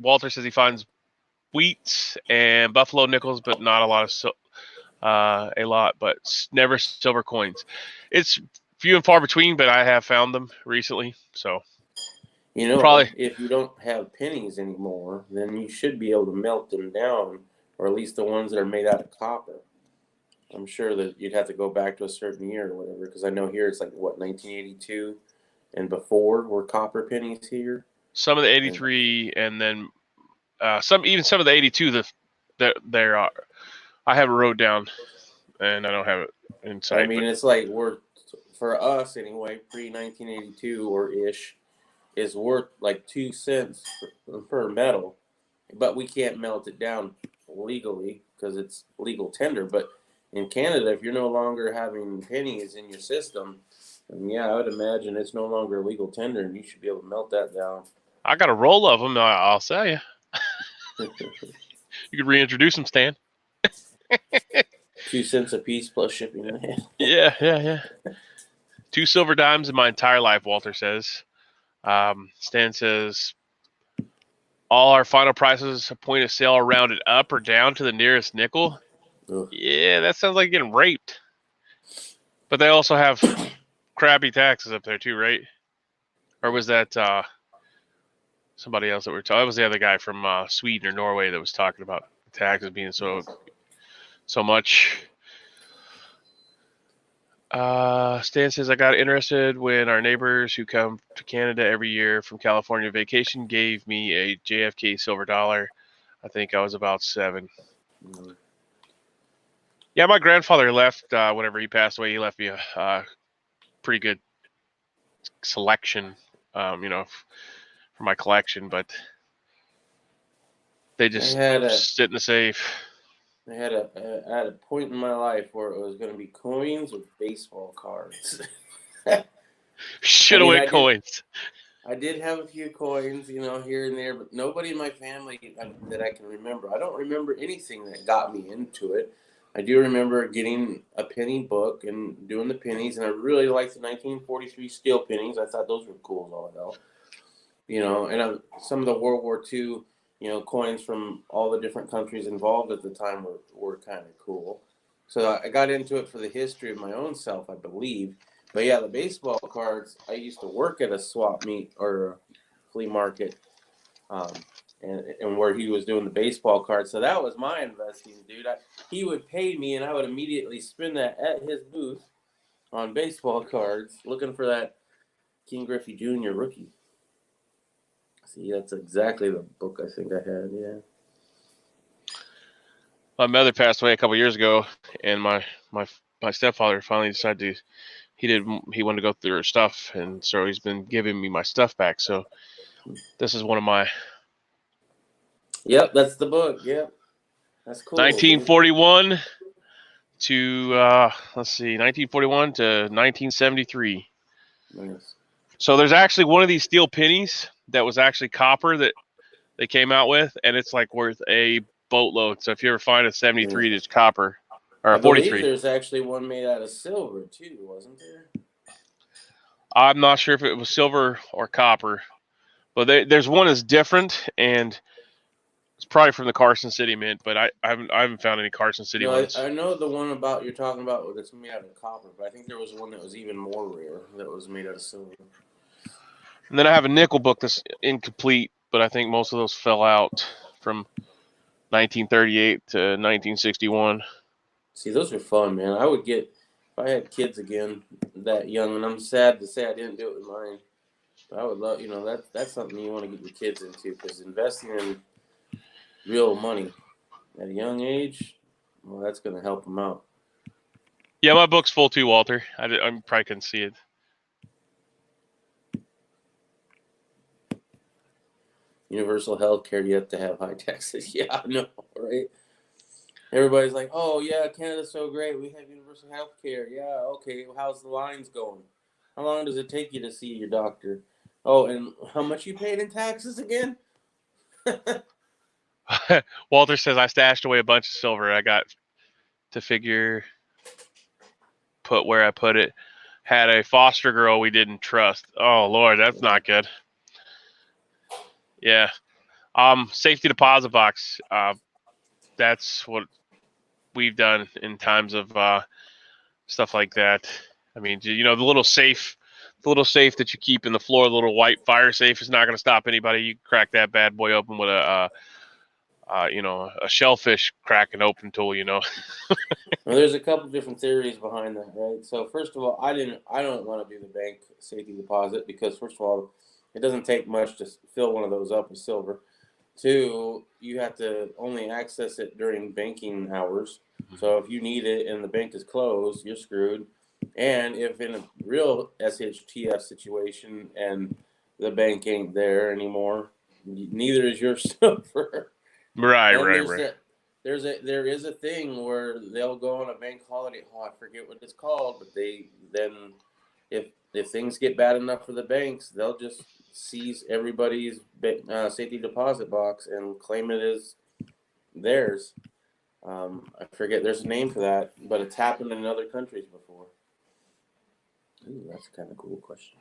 Walter says he finds wheats and buffalo nickels, but not a lot of but never silver coins. It's few and far between, but I have found them recently. So, you know, probably if you don't have pennies anymore, then you should be able to melt them down, or at least the ones that are made out of copper. I'm sure that you'd have to go back to a certain year or whatever, because I know here it's like, 1982 and before were copper pennies here. Some of the 83 and then some of the 82 there are. I have it wrote down, and I don't have it inside. I mean, it's like for us anyway, pre-1982 or ish, is worth like 2 cents per metal, but we can't melt it down legally because it's legal tender. But in Canada, if you're no longer having pennies in your system, then yeah, I would imagine it's no longer legal tender, and you should be able to melt that down. I got a roll of them. I'll sell you. You could reintroduce them, Stan. 2 cents a piece plus shipping. Yeah. 2 silver dimes in my entire life, Walter says. Stan says, all our final prices at point of sale are rounded up or down to the nearest nickel. Ugh. Yeah, that sounds like getting raped. But they also have crappy taxes up there too, right? Or was that somebody else that we were talking? That was the other guy from Sweden or Norway that was talking about taxes being so much. Stan says, I got interested when our neighbors who come to Canada every year from California vacation gave me a JFK silver dollar. I think I was about 7. Mm. Yeah, my grandfather left whenever he passed away. He left me a pretty good selection, for my collection, but they just sit in the safe. I had a point in my life where it was going to be coins or baseball cards. Should have went coins. I did have a few coins, here and there, but nobody in my family that I can remember. I don't remember anything that got me into it. I do remember getting a penny book and doing the pennies, and I really liked the 1943 steel pennies. I thought those were cool as all hell. And some of the World War II, coins from all the different countries involved at the time were kind of cool. So I got into it for the history of my own self, I believe. But yeah, the baseball cards, I used to work at a swap meet or a flea market, and where he was doing the baseball cards. So that was my investing, dude. He would pay me, and I would immediately spend that at his booth on baseball cards, looking for that King Griffey Jr. rookie. See, that's exactly the book I think I had, yeah. My mother passed away a couple years ago, and my stepfather finally decided he wanted to go through her stuff, and so he's been giving me my stuff back. So this is one of my. Yep, that's the book. Yep, that's cool. 1941 dude. To 1941 to 1973. Nice. So there's actually one of these steel pennies that was actually copper that they came out with, and it's like worth a boatload. So if you ever find a 73 that's copper, or a 43. I believe there's actually one made out of silver too, wasn't there? I'm not sure if it was silver or copper, but there's one that's different, and it's probably from the Carson City Mint, but I haven't found any Carson City ones. I know the one you're talking about that's made out of copper, but I think there was one that was even more rare that was made out of silver. And then I have a nickel book that's incomplete, but I think most of those fell out from 1938 to 1961. See, those are fun, man. I would get, if I had kids again that young, and I'm sad to say I didn't do it with mine, but I would love, that's something you want to get your kids into, because investing in real money at a young age, well, that's going to help them out. Yeah, my book's full too, Walter. I probably couldn't see it. Universal health care, you have to have high taxes. Yeah, I know, right? Everybody's like, oh, yeah, Canada's so great. We have universal health care. Yeah, okay. Well, how's the lines going? How long does it take you to see your doctor? Oh, and how much you paid in taxes again? Walter says, I stashed away a bunch of silver. I got to put where I put it. Had a foster girl we didn't trust. Oh, Lord, that's not good. Yeah. Safety deposit box. That's what we've done in times of stuff like that. I mean, the little safe that you keep in the floor, the little white fire safe, is not going to stop anybody. You crack that bad boy open with a shellfish cracking open tool. Well, there's a couple different theories behind that, right? So first of all, I don't want to do the bank safety deposit because first of all, it doesn't take much to fill one of those up with silver. 2, you have to only access it during banking hours. So if you need it and the bank is closed, you're screwed. And if in a real SHTF situation and the bank ain't there anymore, neither is your silver. Right. There is a thing where they'll go on a bank holiday. Oh, I forget what it's called, but if things get bad enough for the banks, they'll just seize everybody's safety deposit box and claim it as theirs. I forget. There's a name for that, but it's happened in other countries before. Ooh, that's a kind of cool question.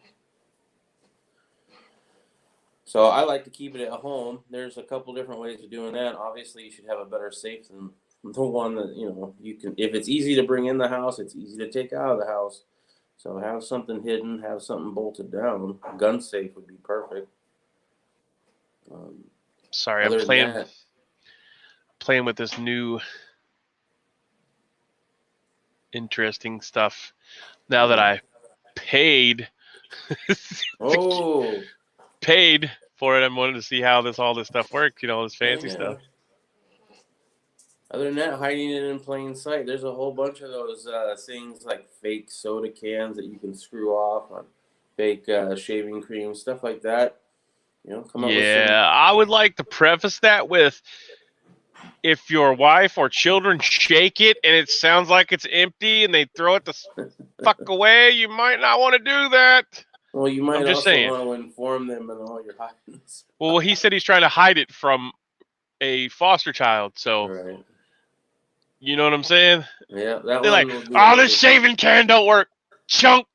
So I like to keep it at home. There's a couple different ways of doing that. Obviously, you should have a better safe than the one that you can. If it's easy to bring in the house, it's easy to take out of the house. So have something hidden, have something bolted down. Gun safe would be perfect. Sorry, I'm playing with this new interesting stuff now that I paid paid for it. I'm wanting to see how all this stuff works, this fancy stuff. Other than that, hiding it in plain sight. There's a whole bunch of those things like fake soda cans that you can screw off on fake shaving cream, stuff like that. Come up with some. I would like to preface that with, if your wife or children shake it and it sounds like it's empty and they throw it the fuck away, you might not want to do that. Well, you might also want to inform them and all your hiding. Well, he said he's trying to hide it from a foster child, so right. You know what I'm saying? Yeah, they're like, oh, this shaving can don't work, chunk.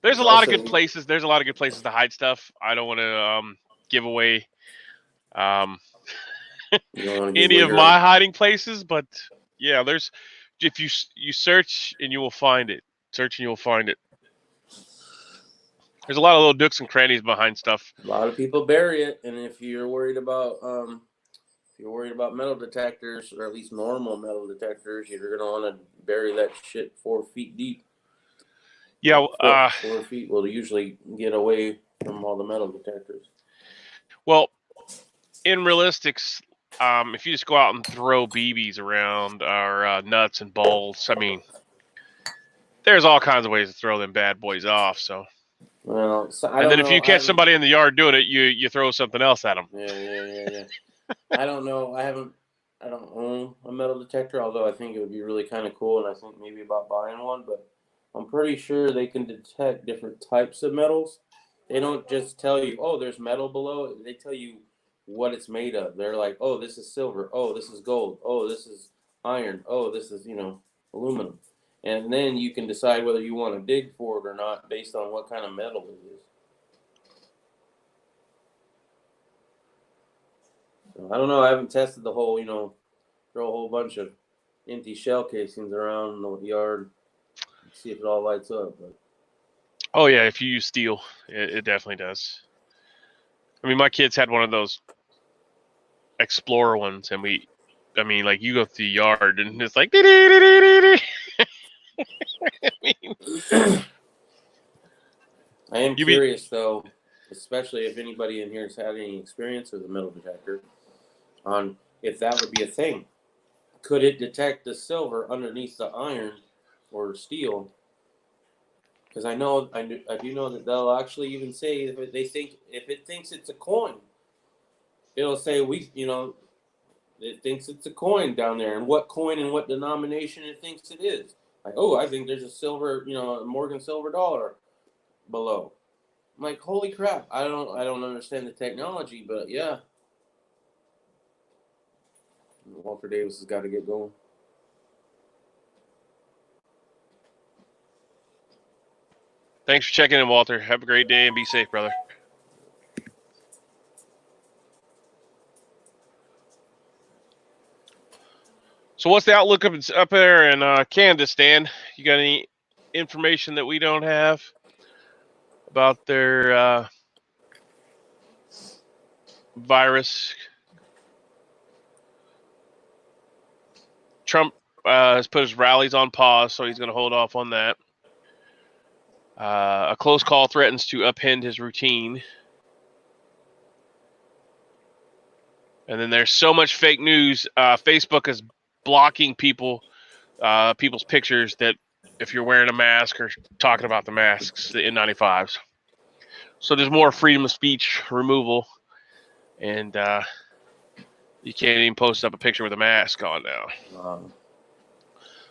There's a lot of good places. There's a lot of good places to hide stuff. I don't want to give away any of my hiding places, but yeah, if you search and you will find it. Search and you will find it. There's a lot of little nooks and crannies behind stuff. A lot of people bury it, and if you're worried about metal detectors, or at least normal metal detectors, you're gonna want to bury that shit 4 feet deep. Yeah, 4 feet will usually get away from all the metal detectors. Well, in realistics, if you just go out and throw BBs around or nuts and balls, I mean, there's all kinds of ways to throw them bad boys off. So, well, if you catch somebody in the yard doing it, you throw something else at them. Yeah. I don't know. I don't own a metal detector, although I think it would be really kind of cool, and I think maybe about buying one. But I'm pretty sure they can detect different types of metals. They don't just tell you, oh, there's metal below. They tell you what it's made of. They're like, oh, this is silver. Oh, this is gold. Oh, this is iron. Oh, this is, aluminum. And then you can decide whether you want to dig for it or not based on what kind of metal it is. So, I don't know. I haven't tested the whole, throw a whole bunch of empty shell casings around the yard. See if it all lights up. But. Oh yeah, if you use steel, it definitely does. I mean, my kids had one of those Explorer ones, and you go through the yard and it's like. I am curious though, especially if anybody in here has had any experience with a metal detector, on if that would be a thing. Could it detect the silver underneath the iron or steel? Because I do know that they'll actually even say if it thinks it's a coin, it'll say it thinks it's a coin down there, and what coin and what denomination it thinks it is. Like, oh, I think there's a silver, a Morgan silver dollar below. I'm like, holy crap! I don't understand the technology, but yeah. Walter Davis has got to get going. Thanks for checking in, Walter. Have a great day and be safe, brother. So what's the outlook up there in Kansas, Dan? You got any information that we don't have about their virus? Trump has put his rallies on pause, so he's going to hold off on that. A close call threatens to upend his routine. And then there's so much fake news. Facebook is blocking people's pictures that if you're wearing a mask or talking about the masks, the N95s. So there's more freedom of speech removal. And you can't even post up a picture with a mask on now.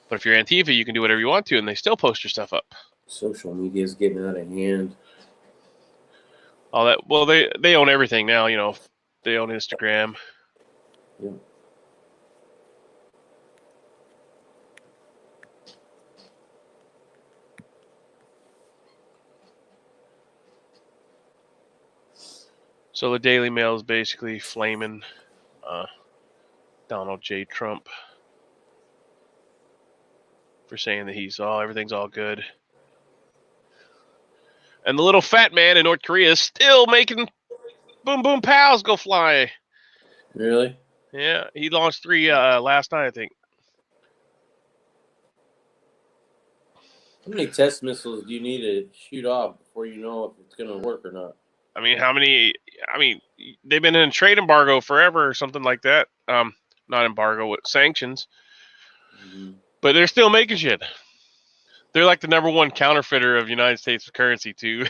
But if you're Antifa, you can do whatever you want to, and they still post your stuff up. Social media is getting out of hand. all that. Well, they own everything now. You know, they own Instagram. Yeah. So the Daily Mail is basically flaming Donald J. Trump for saying that everything's all good. And the little fat man in North Korea is still making boom boom pows go fly. Really? Yeah, he launched 3 last night, I think. How many test missiles do you need to shoot off before you know if it's going to work or not? I mean, how many? I mean, they've been in a trade embargo forever or something like that. Not embargo, with sanctions, but they're still making shit. They're like the #1 counterfeiter of United States currency too.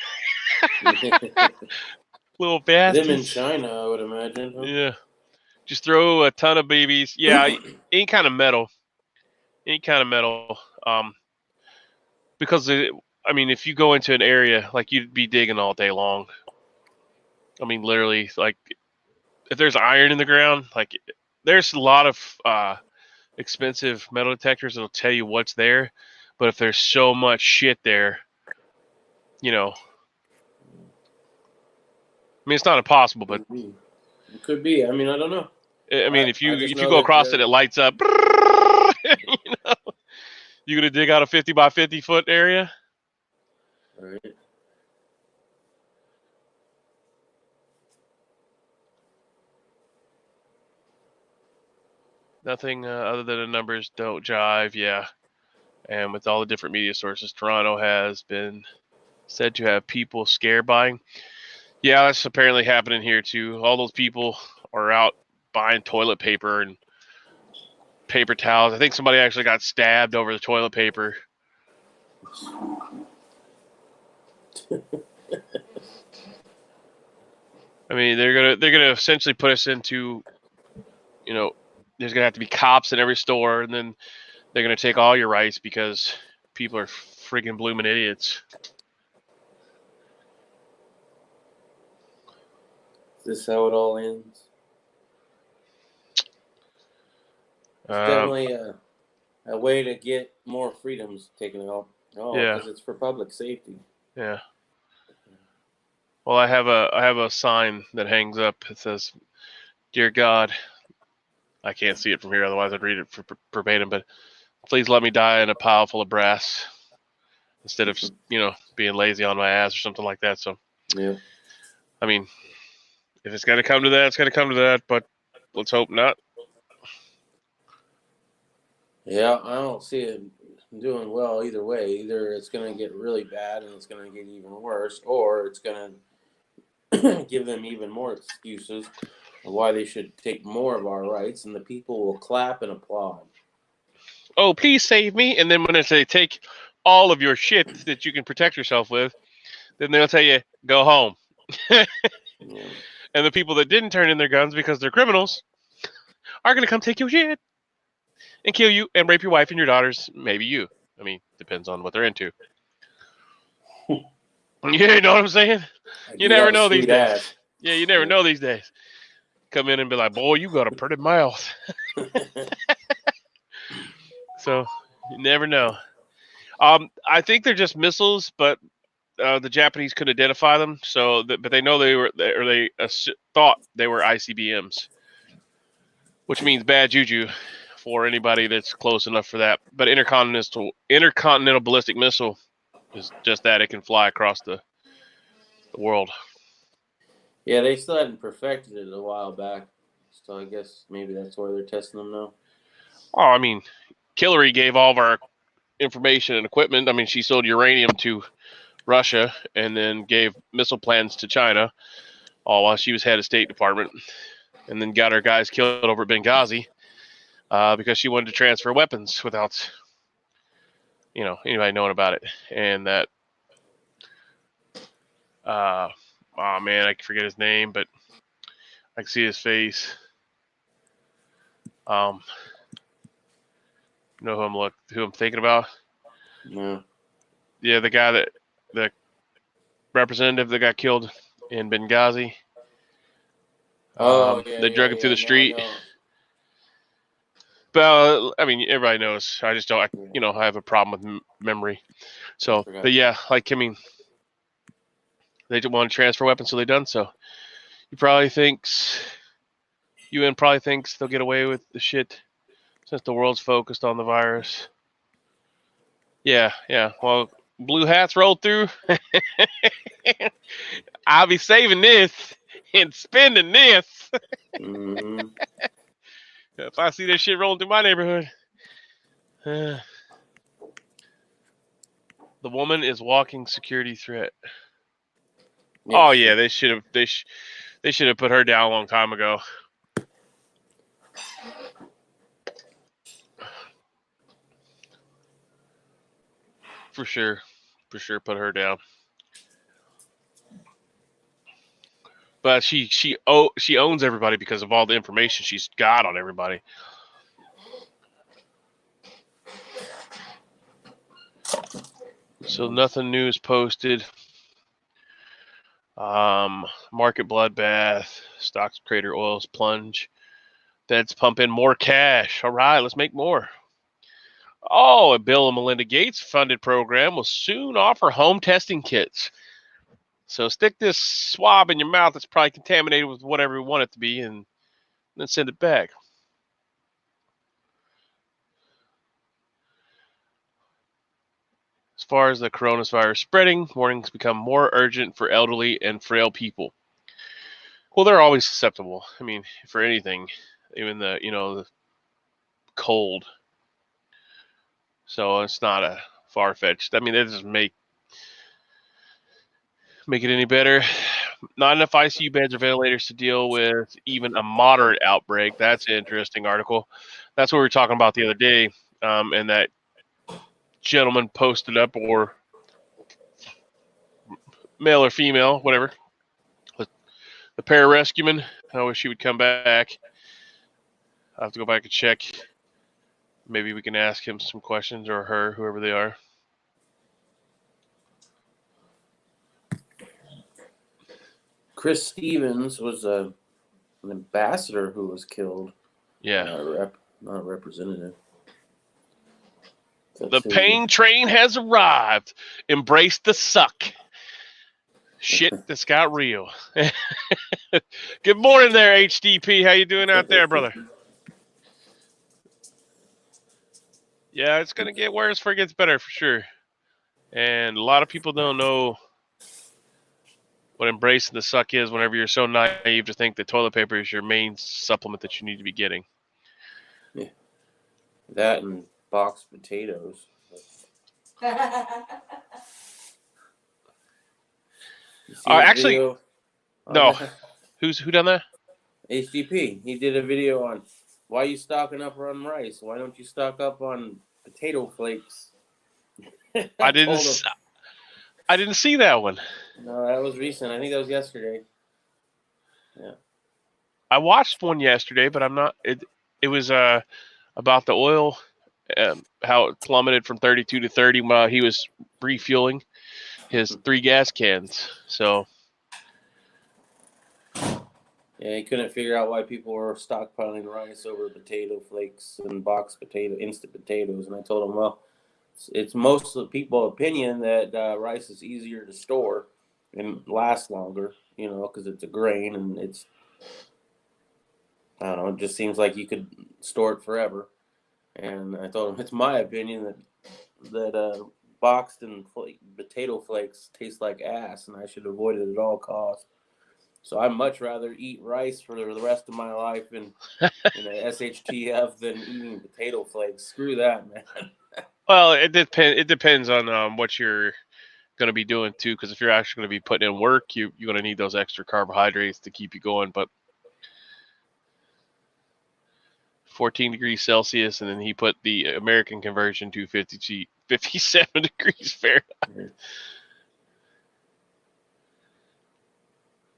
Little bastards. Them in China, I would imagine. Huh? Yeah. Just throw a ton of babies. Yeah, any kind of metal. Because I mean, if you go into an area, like, you'd be digging all day long. I mean, literally, like, if there's iron in the ground, like, there's a lot of expensive metal detectors that'll tell you what's there. But if there's so much shit there, you know, I mean, it's not impossible, but It could be. I mean, I don't know. I mean, if you just know go that across it, it lights up. You know, you gonna dig out a 50 by 50 foot area? All right. Nothing other than the numbers don't jive. Yeah, and with all the different media sources, Toronto has been said to have people scare buying. Yeah, that's apparently happening here too. All those people are out buying toilet paper and paper towels. I think somebody actually got stabbed over the toilet paper. I mean, they're gonna essentially put us into, you know, there's gonna have to be cops in every store, and then they're gonna take all your rights because people are friggin' blooming idiots. Is this how it all ends? It's definitely a way to get more freedoms taken out. Oh, Yeah. because it's for public safety. Yeah. Well, I have a sign that hangs up. It says, "Dear God," I can't see it from here, otherwise I'd read it verbatim. But please let me die in a pile full of brass instead of, you know, being lazy on my ass or something like that. So, Yeah. I mean, if it's gonna come to that, it's gonna come to that. But let's hope not. Yeah, I don't see it doing well either way. Either it's going to get really bad and it's going to get even worse, or it's going to give them even more excuses of why they should take more of our rights, and the people will clap and applaud. Oh, please save me! And then when they take all of your shit that you can protect yourself with, then they'll tell you, go home. Yeah. And the people that didn't turn in their guns because they're criminals are going to come take your shit and kill you and rape your wife and your daughters. Maybe you. I mean, depends on what they're into. You know what I'm saying? You never know these days. Ass. Yeah, you never know these days. Come in and be like, boy, you got a pretty mouth. So you never know. I think they're just missiles, but the Japanese couldn't identify them. So, but they know they thought they were ICBMs, which means bad juju for anybody that's close enough for that. But intercontinental ballistic missile is just that. It can fly across the world. Yeah, they still hadn't perfected it a while back, so I guess maybe that's why they're testing them now. Oh, I mean, Hillary gave all of our information and equipment. I mean, she sold uranium to Russia and then gave missile plans to China, all while she was head of State Department, and then got her guys killed over at Benghazi because she wanted to transfer weapons without, you know, anybody knowing about it. And that, oh man, I can forget his name, but I can see his face. You know who I'm thinking about? No. Yeah, the representative that got killed in Benghazi. Oh, They drug him through the Now I street. know. But I mean, everybody knows. I just don't. I have a problem with memory. So, but yeah, like I mean, they want to transfer weapons, so they done so. UN probably thinks they'll get away with the shit since the world's focused on the virus. Yeah. Well, blue hats rolled through. I'll be saving this and spending this. Mm-hmm. If I see this shit rolling through my neighborhood. The woman is walking security threat. Yeah. Oh yeah, they should have put her down a long time ago. For sure put her down. But she owns everybody because of all the information she's got on everybody. So nothing new is posted. Market bloodbath, stocks crater, oils plunge. Fed's pumping more cash. All right, let's make more. Oh, a Bill and Melinda Gates funded program will soon offer home testing kits. So stick this swab in your mouth that's probably contaminated with whatever you want it to be, and then send it back. As far as the coronavirus spreading, warnings become more urgent for elderly and frail people. Well, they're always susceptible. I mean, for anything, even the cold. So it's not a far-fetched. I mean, that doesn't make it any better. Not enough ICU beds or ventilators to deal with even a moderate outbreak. That's an interesting article. That's what we were talking about the other day, and that gentleman posted up, or male or female, whatever. The pararescueman. I wish he would come back. I'll have to go back and check. Maybe we can ask him some questions, or her, whoever they are. Chris Stevens was an ambassador who was killed. Yeah. Not a representative. The pain train has arrived. Embrace the suck. Shit that's got real. Good morning there, HDP. How you doing out there, brother? Yeah, it's going to get worse before it gets better, for sure. And a lot of people don't know what embracing the suck is whenever you're so naive to think that toilet paper is your main supplement that you need to be getting. Yeah. That and boxed potatoes. Actually, no. Who done that? HDP. He did a video on why you stocking up on rice. Why don't you stock up on potato flakes? I didn't see that one. No, that was recent. I think that was yesterday. Yeah. I watched one yesterday, but I'm not. It was about the oil, how it plummeted from 32 to 30 while he was refueling his 3 gas cans. So. Yeah, he couldn't figure out why people were stockpiling rice over potato flakes and instant potatoes. And I told him, well, it's most of the people's opinion that rice is easier to store and lasts longer, because it's a grain and it's, I don't know, it just seems like you could store it forever. And I told him, it's my opinion that boxed and potato flakes taste like ass and I should avoid it at all costs. So I'd much rather eat rice for the rest of my life in a SHTF than eating potato flakes. Screw that, man. Well, it depends on what you're going to be doing too. Because if you're actually going to be putting in work, you're going to need those extra carbohydrates to keep you going. But 14 degrees Celsius, and then he put the American conversion to 57 degrees Fahrenheit. Mm-hmm.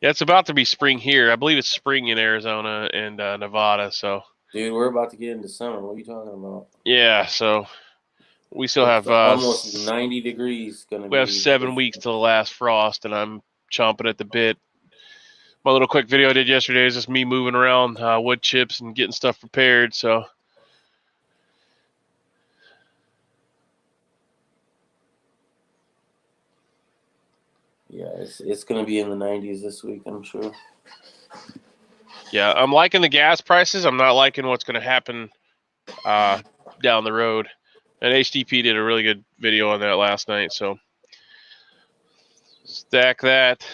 Yeah, it's about to be spring here. I believe it's spring in Arizona and Nevada. So, dude, we're about to get into summer. What are you talking about? Yeah, so we still have almost 90 degrees. We have 7 weeks till the last frost, and I'm chomping at the bit my little quick video I did yesterday is just me moving around wood chips and getting stuff prepared. So yeah, it's going to be in the 90s this week, I'm sure. yeah, I'm liking the gas prices. I'm not liking what's going to happen down the road. And HDP did a really good video on that last night. So stack that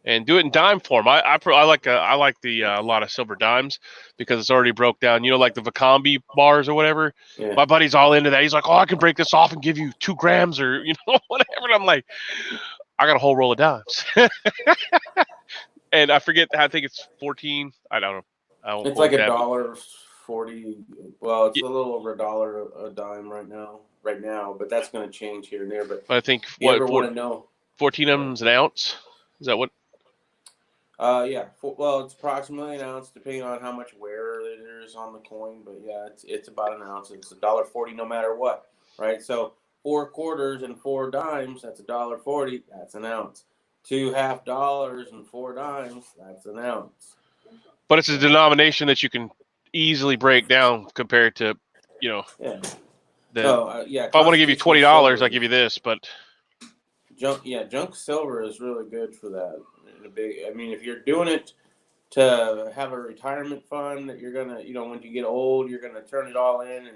and do it in dime form. I like the a lot of silver dimes because it's already broke down. You know, like the Vicombi bars or whatever. Yeah. My buddy's all into that. He's like, "Oh, I can break this off and give you 2 grams or whatever." And I'm like, I got a whole roll of dimes, and I forget. I think it's 14. I don't know. I won't It's quote like that, but $1.40. Well, it's a little over $1 a dime right now, but that's going to change here and there. But I think if you ever want to know, 14 of them's an ounce. Is that what? yeah. Well, it's approximately an ounce, depending on how much wear there is on the coin. But yeah, it's about an ounce. It's $1.40 no matter what, right? So 4 quarters and 4 dimes, that's $1.40. That's an ounce. 2 half dollars and 4 dimes, that's an ounce. But it's a denomination that you can easily break down compared to, Yeah. Yeah. If I want to give you $20, I give you this, but junk silver is really good for that. I mean, if you're doing it to have a retirement fund that you're gonna, when you get old, you're gonna turn it all in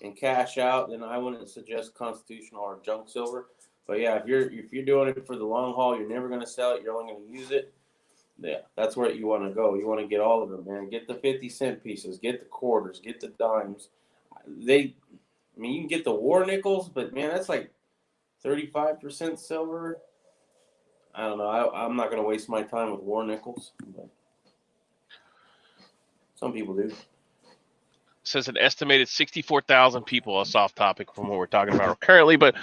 and cash out, then I wouldn't suggest constitutional or junk silver. But yeah, if you're doing it for the long haul, you're never gonna sell it. You're only gonna use it. Yeah, that's where you want to go. You want to get all of them, man. Get the 50-cent pieces, get the quarters, get the dimes. You can get the war nickels, but man, that's like 35% silver. I don't know. I'm not going to waste my time with war nickels, but some people do. It says an estimated 64,000 people, a soft topic from what we're talking about currently, but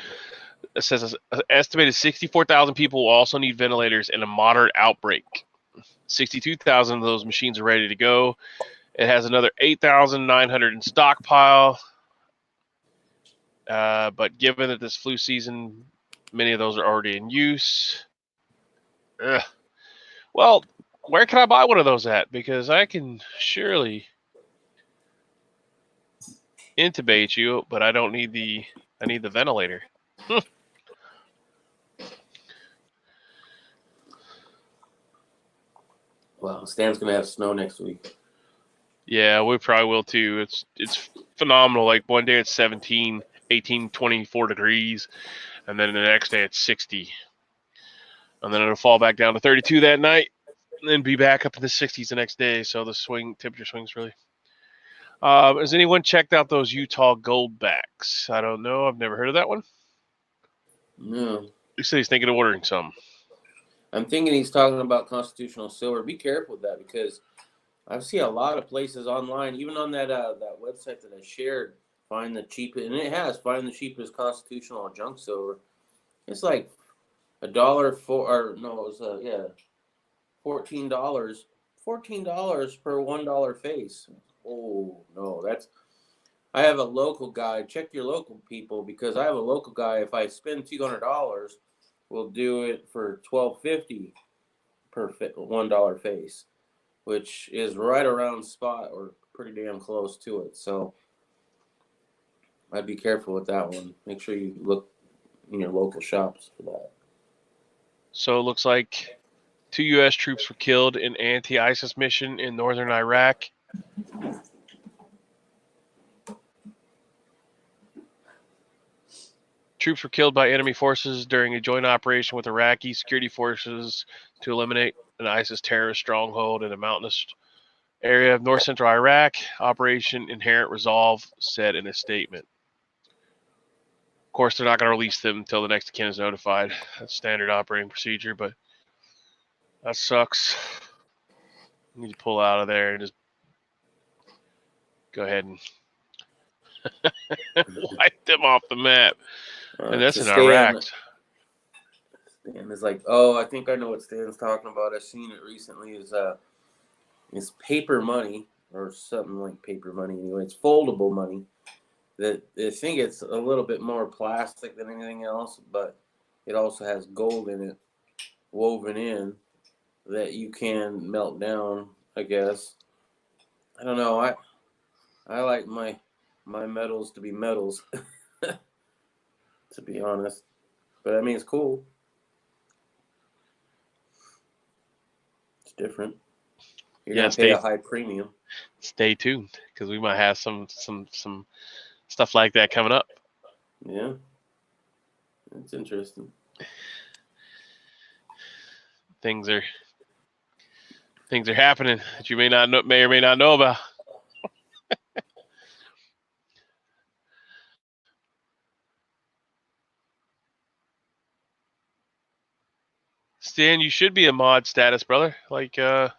it says an estimated 64,000 people will also need ventilators in a moderate outbreak. 62,000 of those machines are ready to go. It has another 8,900 in stockpile. But given that this flu season, many of those are already in use. Well, where can I buy one of those at? Because I can surely intubate you, but I don't need I need the ventilator. Well, Stan's going to have snow next week. Yeah, we probably will too. It's phenomenal. Like one day it's 17, 18, 24 degrees, and then the next day it's 60. And then it'll fall back down to 32 that night, and then be back up in the 60s the next day. So the temperature swings really. Has anyone checked out those Utah Goldbacks? I don't know. I've never heard of that one. No. He said he's thinking of ordering some. I'm thinking he's talking about constitutional silver. Be careful with that because I've seen a lot of places online, even on that website that I shared, find the cheapest, and it has find the cheapest constitutional or junk silver. It's like $1 $14. $14 per $1 face. Oh no, I have a local guy. Check your local people because I have a local guy. If I spend $200, we'll do it for $12.50 per $1 face, which is right around spot or pretty damn close to it. So I'd be careful with that one. Make sure you look in your local shops for that. So it looks like 2 U.S. troops were killed in anti-ISIS mission in northern Iraq. Troops were killed by enemy forces during a joint operation with Iraqi security forces to eliminate an ISIS terrorist stronghold in a mountainous area of north central Iraq. Operation Inherent Resolve said in a statement. Of course, they're not going to release them until the next of kin is notified. That's standard operating procedure, but that sucks. You need to pull out of there and just go ahead and wipe them off the map. And that's in Iraq. Stan is like, oh, I think I know what Stan's talking about. I've seen it recently. Is paper money or something like paper money. Anyway, it's foldable money. I think it's a little bit more plastic than anything else, but it also has gold in it, woven in. that you can melt down, I guess. I don't know. I like my metals to be metals, to be honest. But I mean, it's cool. It's different. You're Yeah, gonna pay a high premium. stay tuned because we might have some stuff like that coming up. Yeah, it's interesting. Things are happening that you may or may not know about. Stan, you should be a mod status, brother. Like, No,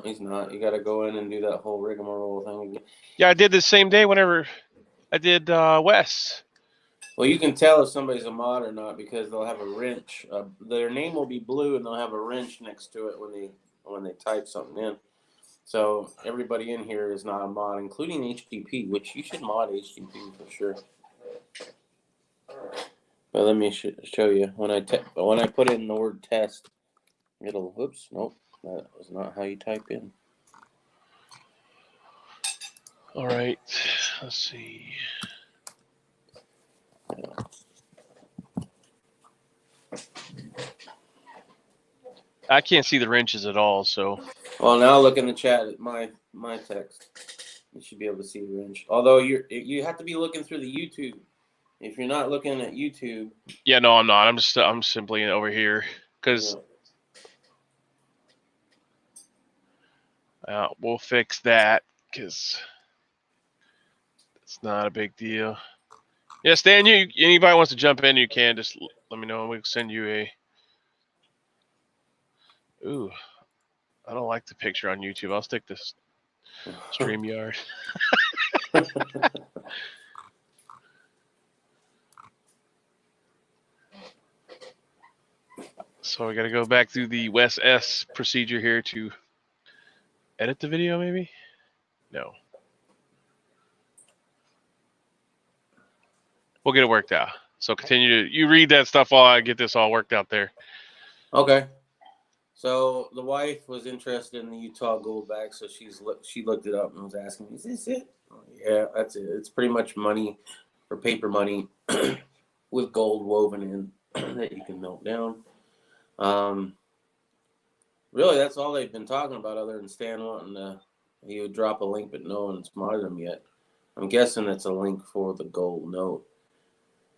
he's not. You got to go in and do that whole rigmarole thing again. yeah, I did the same day whenever I did Wes. Well, you can tell if somebody's a mod or not because they'll have a wrench. Their name will be blue, and they'll have a wrench next to it when they type something in. So everybody in here is not a mod, including HTP, which you should mod HTP for sure. But let me show you when I put in the word test, it'll. Whoops, nope, that was not how you type in. All right, let's see. I can't see the wrenches at all, so. Well, now look in the chat at my text. You should be able to see the wrench. Although you have to be looking through the YouTube. If you're not looking at YouTube. Yeah, no, I'm not. I'm simply over here because we'll fix that because it's not a big deal. Yeah, Stan, anybody wants to jump in, you can just let me know and we'll send you a. Ooh, I don't like the picture on YouTube. I'll stick this StreamYard. So we got to go back through the Wes S procedure here to edit the video, maybe? No. We'll get it worked out. So you read that stuff while I get this all worked out there. Okay. So the wife was interested in the Utah gold bag, so she looked it up and was asking me, "Is this it?" Oh, yeah, that's it. It's pretty much money or paper money with gold woven in that you can melt down. Really, that's all they've been talking about, other than Stan wanting he would drop a link, but no one's modded them yet. I'm guessing it's a link for the gold note.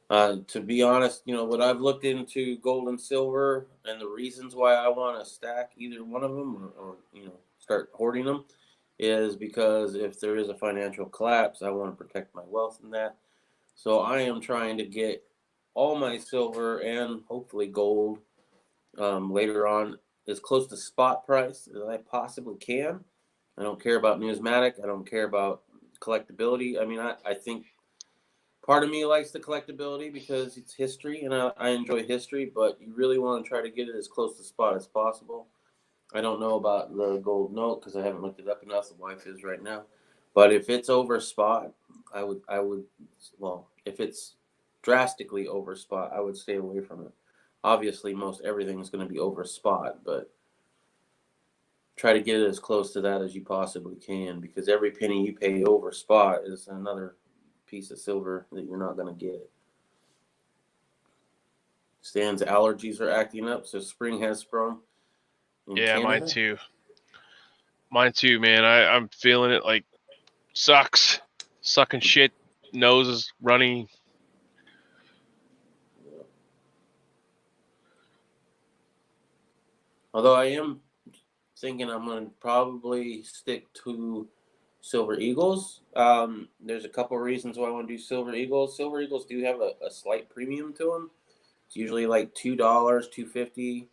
To be honest, what I've looked into gold and silver and the reasons why I want to stack either one of them or start hoarding them is because if there is a financial collapse, I want to protect my wealth in that. So I am trying to get all my silver and hopefully gold later on as close to spot price as I possibly can. I don't care about numismatic. I don't care about collectability. I mean, I think part of me likes the collectability because it's history and I enjoy history, but you really want to try to get it as close to spot as possible. I don't know about the gold note because I haven't looked it up enough. The wife is right now. But if it's over spot, I would, well, if it's drastically over spot, I would stay away from it. Obviously, most everything is going to be over spot, but try to get it as close to that as you possibly can because every penny you pay over spot is another piece of silver that you're not going to get. Stan's allergies are acting up, so spring has sprung. Yeah, Canada. Mine too, man. I'm feeling it like sucks. Sucking shit. Nose is running. Although I am thinking I'm going to probably stick to Silver Eagles. There's a couple of reasons why I want to do Silver Eagles. Silver Eagles do have a slight premium to them. It's usually like $2, $2.50,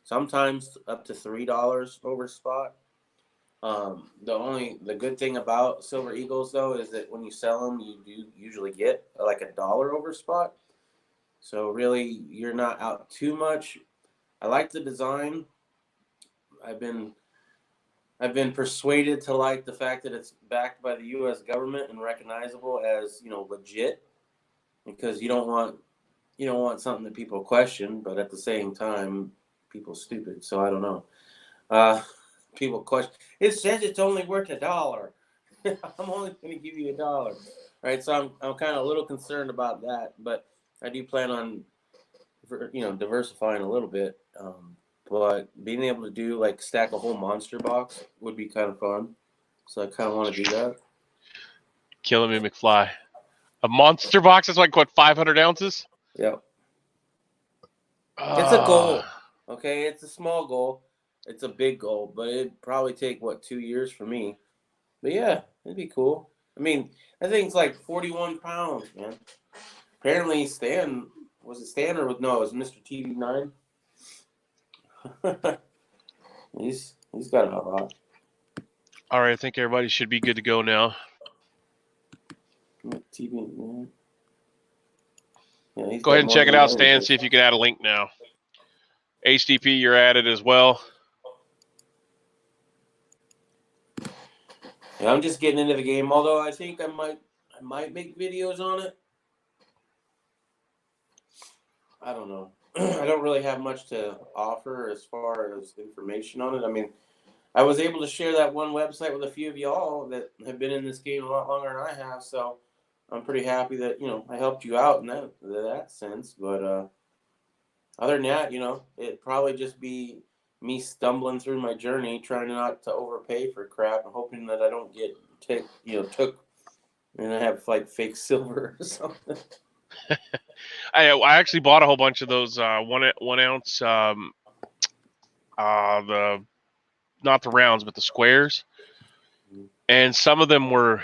sometimes up to $3 over spot. The good thing about Silver Eagles though is that when you sell them, you do usually get like $1 over spot. So really, you're not out too much. I like the design. I've been persuaded to like the fact that it's backed by the U.S. government and recognizable as legit, because you don't want something that people question, but at the same time, people stupid. So I don't know. People question. It says it's only worth $1. I'm only going to give you $1, right? So I'm kind of a little concerned about that, but I do plan on, diversifying a little bit. But being able to do like stack a whole monster box would be kind of fun. So I kind of want to do that. Killing me, McFly. A monster box is like what, 500 ounces? Yep. It's a goal. Okay, it's a small goal. It's a big goal, but it'd probably take 2 years for me. But yeah, it'd be cool. I mean, I think it's like 41 pounds, man. Apparently, Stan or no? It was Mr. TV9. he's got a lot. All right, I think everybody should be good to go now. TV9. Yeah, go ahead and check it out, Stan. See if you can add a link now. HDP, you're added as well. Yeah, I'm just getting into the game. Although I think I might make videos on it. I don't know. I don't really have much to offer as far as information on it. I mean, I was able to share that one website with a few of y'all that have been in this game a lot longer than I have. So I'm pretty happy that, I helped you out in that sense. But other than that, it'd probably just be me stumbling through my journey, trying not to overpay for crap and hoping that I don't get took and I have like fake silver or something. I actually bought a whole bunch of those 1 ounce the not the rounds but the squares, and some of them were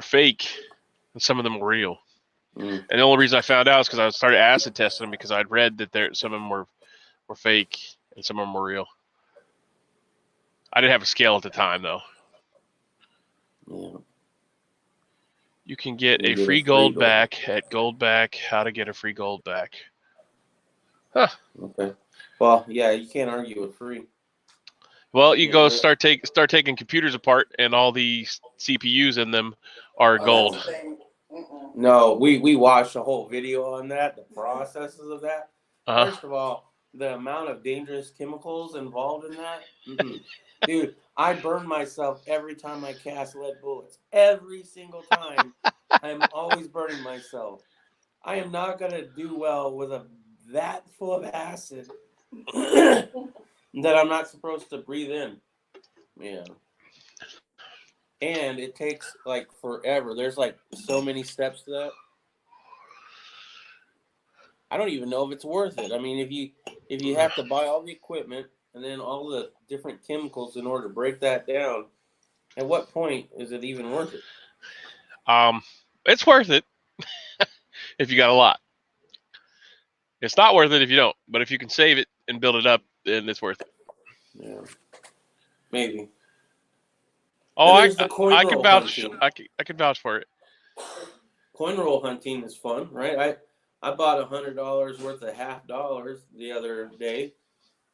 fake and some of them were real. And the only reason I found out is because I started acid testing them, because I'd read that some of them were fake and some of them were real. I didn't have a scale at the time though. Yeah. You can get a free gold back at Goldback. How to get a free gold back? Huh. Okay. Well, yeah, you can't argue with free. Well, you go start taking computers apart, and all the CPUs in them are gold. No, we watched a whole video on that, the processes of that. First of all, the amount of dangerous chemicals involved in that. Dude, I burn myself every time I cast lead bullets. Every single time. I'm always burning myself. I am not going to do well with a vat full of acid that I'm not supposed to breathe in. Yeah. And it takes like forever. There's like so many steps to that. I don't even know if it's worth it. I mean, if you have to buy all the equipment and then all the different chemicals in order to break that down, at what point is it even worth it? It's worth it if you got a lot. It's not worth it if you don't. But if you can save it and build it up, then it's worth it. Yeah, maybe. Oh, I can vouch. I can vouch for it. Coin roll hunting is fun, right? I bought $100 worth of $50 the other day.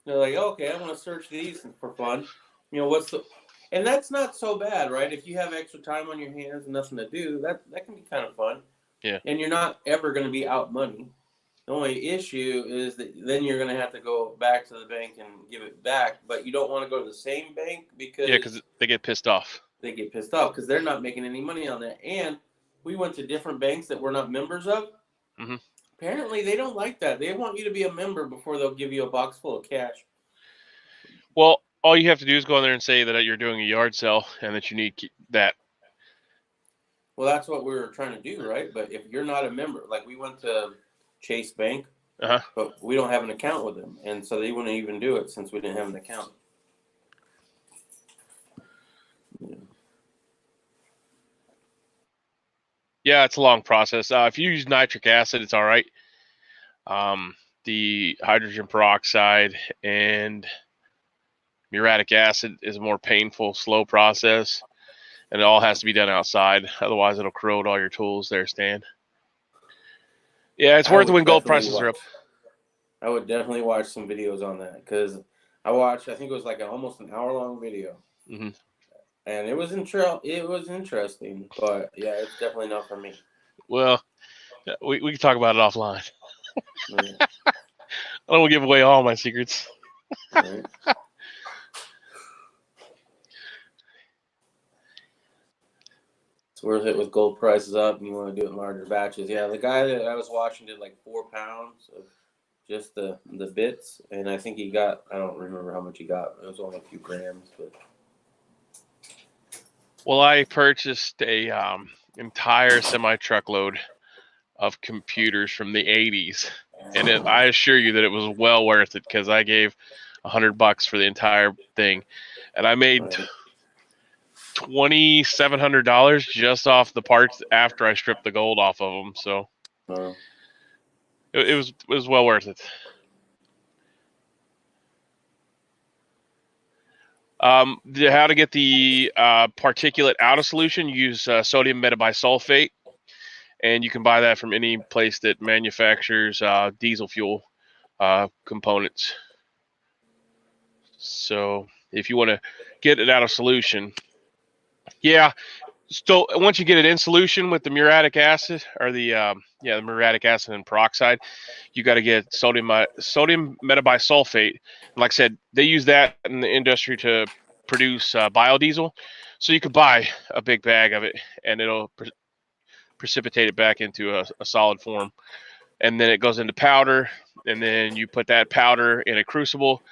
They're like, okay, I want to search these for fun. And that's not so bad, right? If you have extra time on your hands and nothing to do, that can be kind of fun. Yeah. And you're not ever going to be out money. The only issue is that then you're going to have to go back to the bank and give it back, but you don't want to go to the same bank because they get pissed off. They get pissed off because they're not making any money on that. And we went to different banks that we're not members of. Mm-hmm. Apparently, they don't like that. They want you to be a member before they'll give you a box full of cash. Well, all you have to do is go in there and say that you're doing a yard sale and that you need that. Well, that's what we were trying to do, right? But if you're not a member, like we went to Chase Bank, but we don't have an account with them. And so they wouldn't even do it since we didn't have an account. Yeah, it's a long process. If you use nitric acid, it's all right. The hydrogen peroxide and muriatic acid is a more painful, slow process, and it all has to be done outside. Otherwise, it'll corrode all your tools there, Stan. Yeah, it's worth it when gold prices are up. I would definitely watch some videos on that because I think it was like almost an hour-long video. Mm-hmm. And it was interesting, but yeah, it's definitely not for me. Well, we can talk about it offline. I don't want to give away all my secrets. Right. It's worth it with gold prices up, and you want to do it in larger batches. Yeah, the guy that I was watching did like 4 pounds of just the bits, and I think he got, I don't remember how much he got. It was only a few grams, but Well, I purchased a entire semi truckload of computers from the 80s, and I assure you that it was well worth it because I gave $100 for the entire thing, and I made right. $2,700 just off the parts after I stripped the gold off of them. So it was well worth it. How to get the particulate out of solution? Use sodium metabisulfate, and you can buy that from any place that manufactures diesel fuel components. So if you want to get it out of solution, yeah. So once you get it in solution with the muriatic acid or the muriatic acid and peroxide, you got to get sodium metabisulfate. Like I said, they use that in the industry to produce biodiesel. So you could buy a big bag of it, and it'll precipitate it back into a solid form. And then it goes into powder, and then you put that powder in a crucible.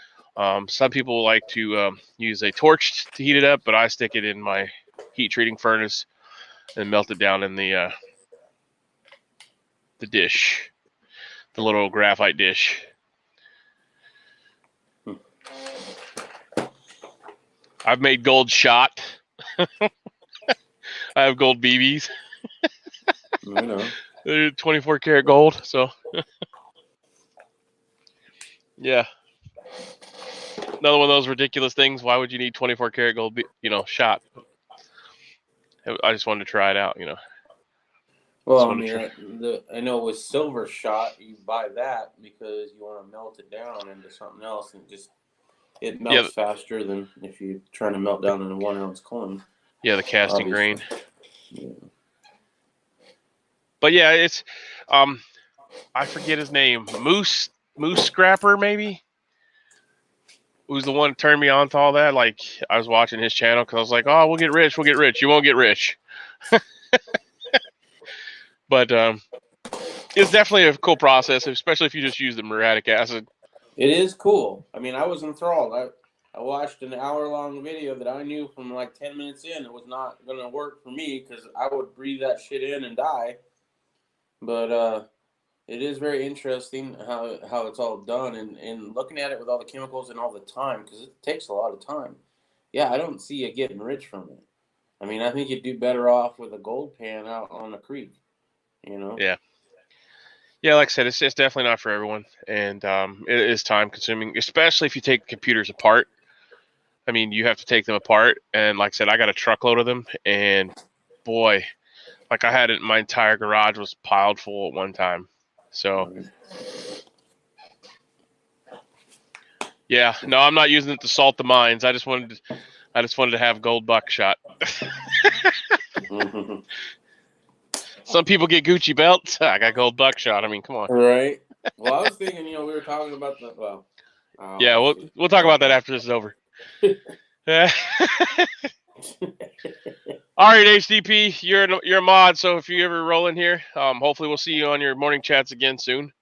Some people like to use a torch to heat it up, but I stick it in my heat treating furnace and melt it down in the dish, the little graphite dish. I've made gold shot. I have gold BBs. I know. They're 24 karat gold. So, yeah. Another one of those ridiculous things. Why would you need 24 karat gold, shot? I just wanted to try it out, Well, I mean, I know with silver shot, you buy that because you want to melt it down into something else, and it melts faster than if you're trying to melt down in a 1 ounce coin. Yeah, the casting grain. Yeah. But yeah, it's I forget his name. Moose Scrapper, maybe? Who's the one that turned me on to all that? Like, I was watching his channel because I was like, oh, we'll get rich. You won't get rich. But it's definitely a cool process, especially if you just use the muriatic acid. It is cool. I mean, I was enthralled. I watched an hour-long video that I knew from like 10 minutes in it was not going to work for me because I would breathe that shit in and die. But it is very interesting how it's all done and looking at it with all the chemicals and all the time because it takes a lot of time. Yeah, I don't see you getting rich from it. I mean, I think you'd do better off with a gold pan out on the creek, Yeah. Yeah, like I said, it's definitely not for everyone, and it is time consuming, especially if you take computers apart. I mean, you have to take them apart, and like I said, I got a truckload of them, and boy, like I had it, my entire garage was piled full at one time. So, yeah, no, I'm not using it to salt the mines. I just wanted to have gold buckshot. Some people get Gucci belts. I got gold buckshot. I mean, come on. Right. Well, I was thinking, we were talking about yeah, we'll talk about that after this is over. All right, HDP, you're a mod, so if you ever roll in here, hopefully we'll see you on your morning chats again soon.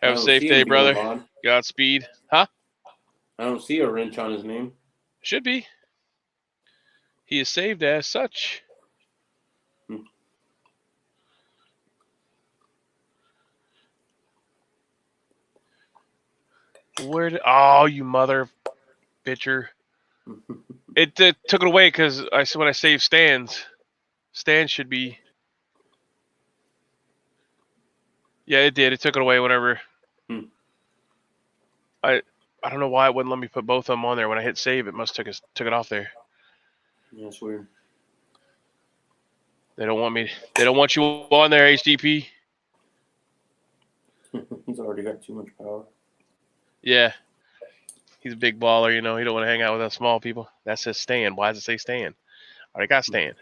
Have a safe day, brother. Godspeed. Huh? I don't see a wrench on his name. Should be. He is saved as such. Oh, you mother bitcher. It took it away because when I saved Stan's should be. Yeah, it did. It took it away whenever. I don't know why it wouldn't let me put both of them on there. When I hit save, it must took it off there. Yeah, that's weird. They don't want me. They don't want you on there, HDP. He's already got too much power. Yeah. He's a big baller, He don't want to hang out with us small people. That says Stan. Why does it say Stan? I already got Stan.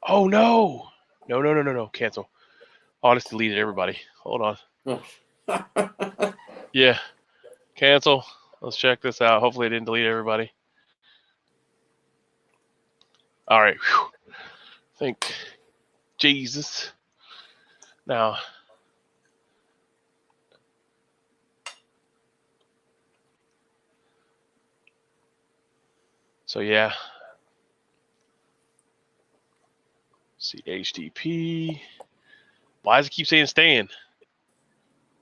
Oh, no. No. Cancel. Oh, I just deleted everybody. Hold on. Yeah. Cancel. Let's check this out. Hopefully I didn't delete everybody. All right. Whew. Thank Jesus. Now. So yeah. See HTTP. Why does it keep saying staying?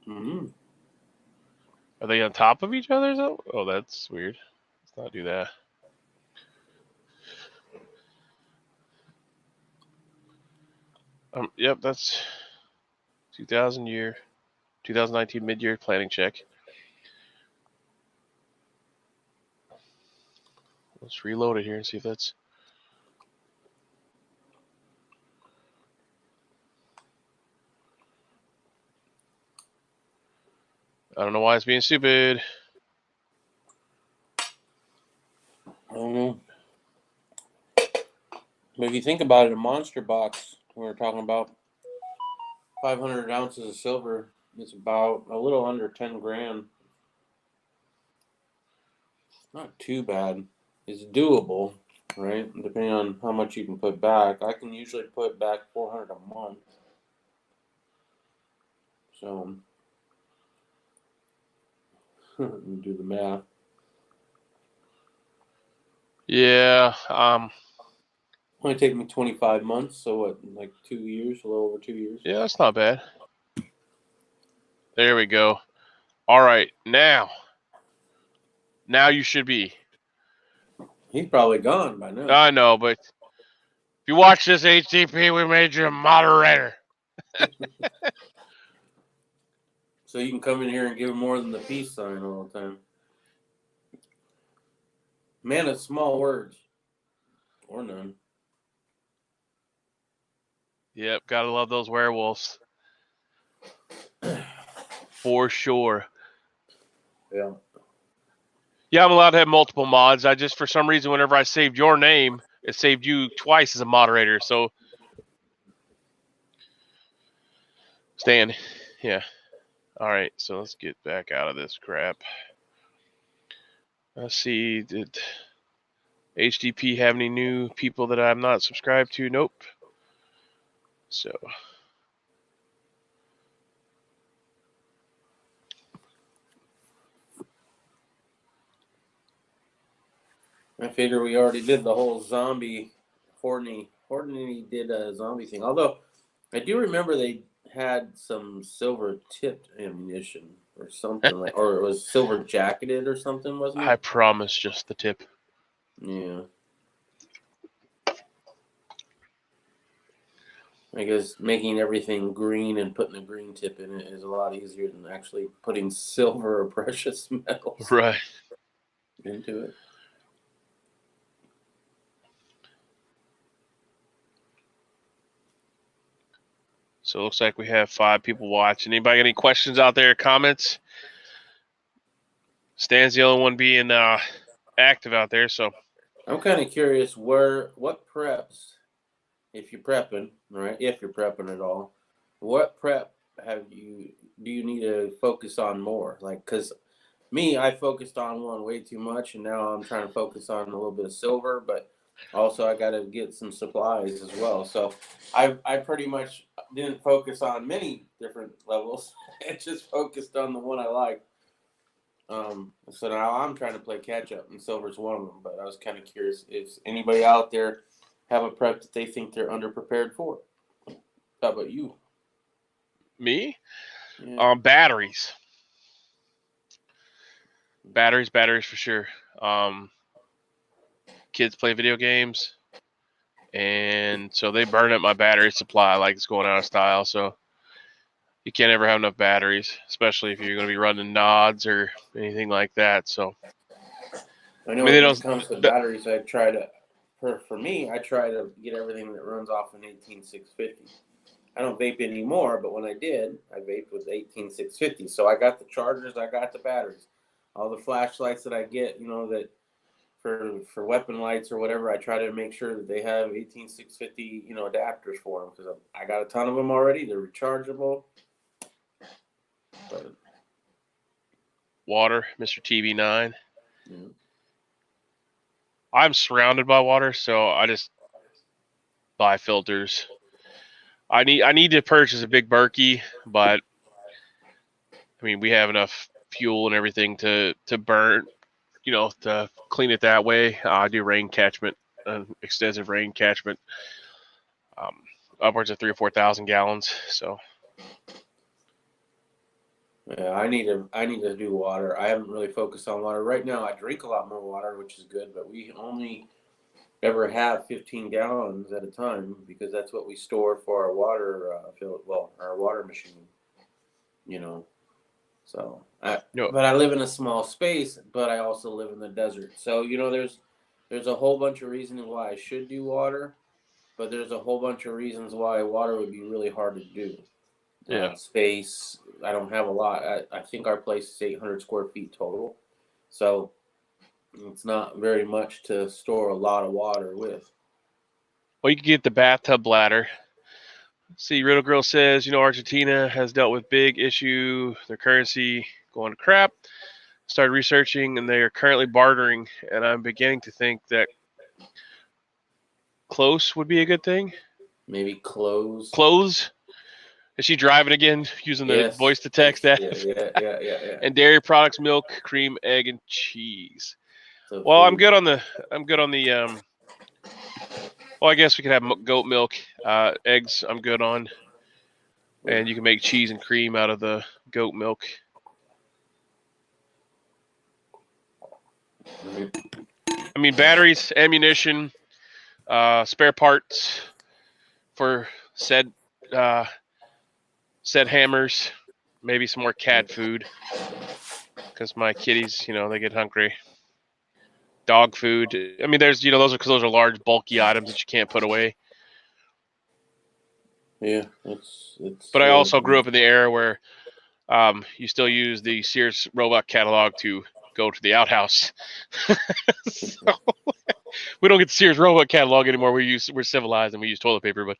Mm-hmm. Are they on top of each other though? Oh, that's weird. Let's not do that. Yep, that's 2019 mid-year planning check. Let's reload it here and see if that's. I don't know why it's being stupid. I don't know. But if you think about it, a monster box, we're talking about 500 ounces of silver. It's about a little under 10 grand. Not too bad. It's doable, right? Depending on how much you can put back. I can usually put back 400 a month. So, let me do the math. Yeah. Only take me 25 months, so what, like 2 years, a little over 2 years? Yeah, that's not bad. There we go. All right, now you should be. He's probably gone by now. I know, but if you watch this HTTP, we made you a moderator. So you can come in here and give him more than the peace sign all the time. Man of small words. Or none. Yep, gotta love those werewolves. For sure. Yeah. Yeah, I'm allowed to have multiple mods. I just, for some reason, whenever I saved your name, it saved you twice as a moderator. So, Stan, yeah. All right, so let's get back out of this crap. Let's see, did HDP have any new people that I'm not subscribed to? Nope. So, I figure we already did the whole zombie Horny did a zombie thing. Although I do remember they had some silver tipped ammunition or something like, or it was silver jacketed or something, wasn't I it? promise just the tip. Yeah. I guess making everything green and putting a green tip in it is a lot easier than actually putting silver or precious metals Right. into it. So it looks like we have 5 people watching. Anybody got any questions out there, comments? Stan's the only one being active out there, so. I'm kind of curious what preps, if you're prepping, right? If you're prepping at all, what prep do you need to focus on more? Like, because me, I focused on one way too much, and now I'm trying to focus on a little bit of silver, but also I got to get some supplies as well. So I pretty much didn't focus on many different levels. I just focused on the one I liked. So now I'm trying to play catch up, and silver's one of them. But I was kind of curious if anybody out there have a prep that they think they're underprepared for. How about you? Me? Yeah. Batteries. Batteries for sure. Kids play video games, and so they burn up my battery supply like it's going out of style. So you can't ever have enough batteries, especially if you're going to be running nods or anything like that. So I know when it comes to batteries, I try to, for me, I try to get everything that runs off an 18650. I don't vape anymore, but when I did, I vaped with 18650. So I got the chargers, I got the batteries, all the flashlights that I get, that for weapon lights or whatever, I try to make sure that they have 18650 adapters for them, because I got a ton of them already. They're rechargeable. But Water, Mr. TV9. yeah. I'm surrounded by water, so I just buy filters. I need to purchase a big Berkey, but I mean we have enough fuel and everything to burn, to clean it that way. I do rain catchment, extensive rain catchment, upwards of 3,000 or 4,000 gallons. So Yeah, I need to do water. I haven't really focused on water right now. I drink a lot more water, which is good, but we only ever have 15 gallons at a time, because that's what we store for our water our water machine. So but I live in a small space, but I also live in the desert. So there's a whole bunch of reasons why I should do water, but there's a whole bunch of reasons why water would be really hard to do. yeah. Space, I don't have a lot. I think our place is 800 square feet total, so it's not very much to store a lot of water with. Well, you can get the bathtub bladder. See, Riddle Girl says, Argentina has dealt with big issue, their currency going to crap. Started researching, and they are currently bartering, and I'm beginning to think that close would be a good thing. Maybe clothes. Clothes? Is she driving again using the voice to text app? Yeah. And dairy products, milk, cream, egg, and cheese. So well, food. I'm good on the well, I guess we could have goat milk, eggs. I'm good on, and you can make cheese and cream out of the goat milk. I mean, batteries, ammunition, spare parts for said hammers, maybe some more cat food, because my kitties, they get hungry. Dog food. I mean, there's, those are large, bulky items that you can't put away. Yeah, it's. But I also grew up in the era where you still use the Sears Roebuck catalog to go to the outhouse. So we don't get the Sears Roebuck catalog anymore. We're civilized and we use toilet paper, but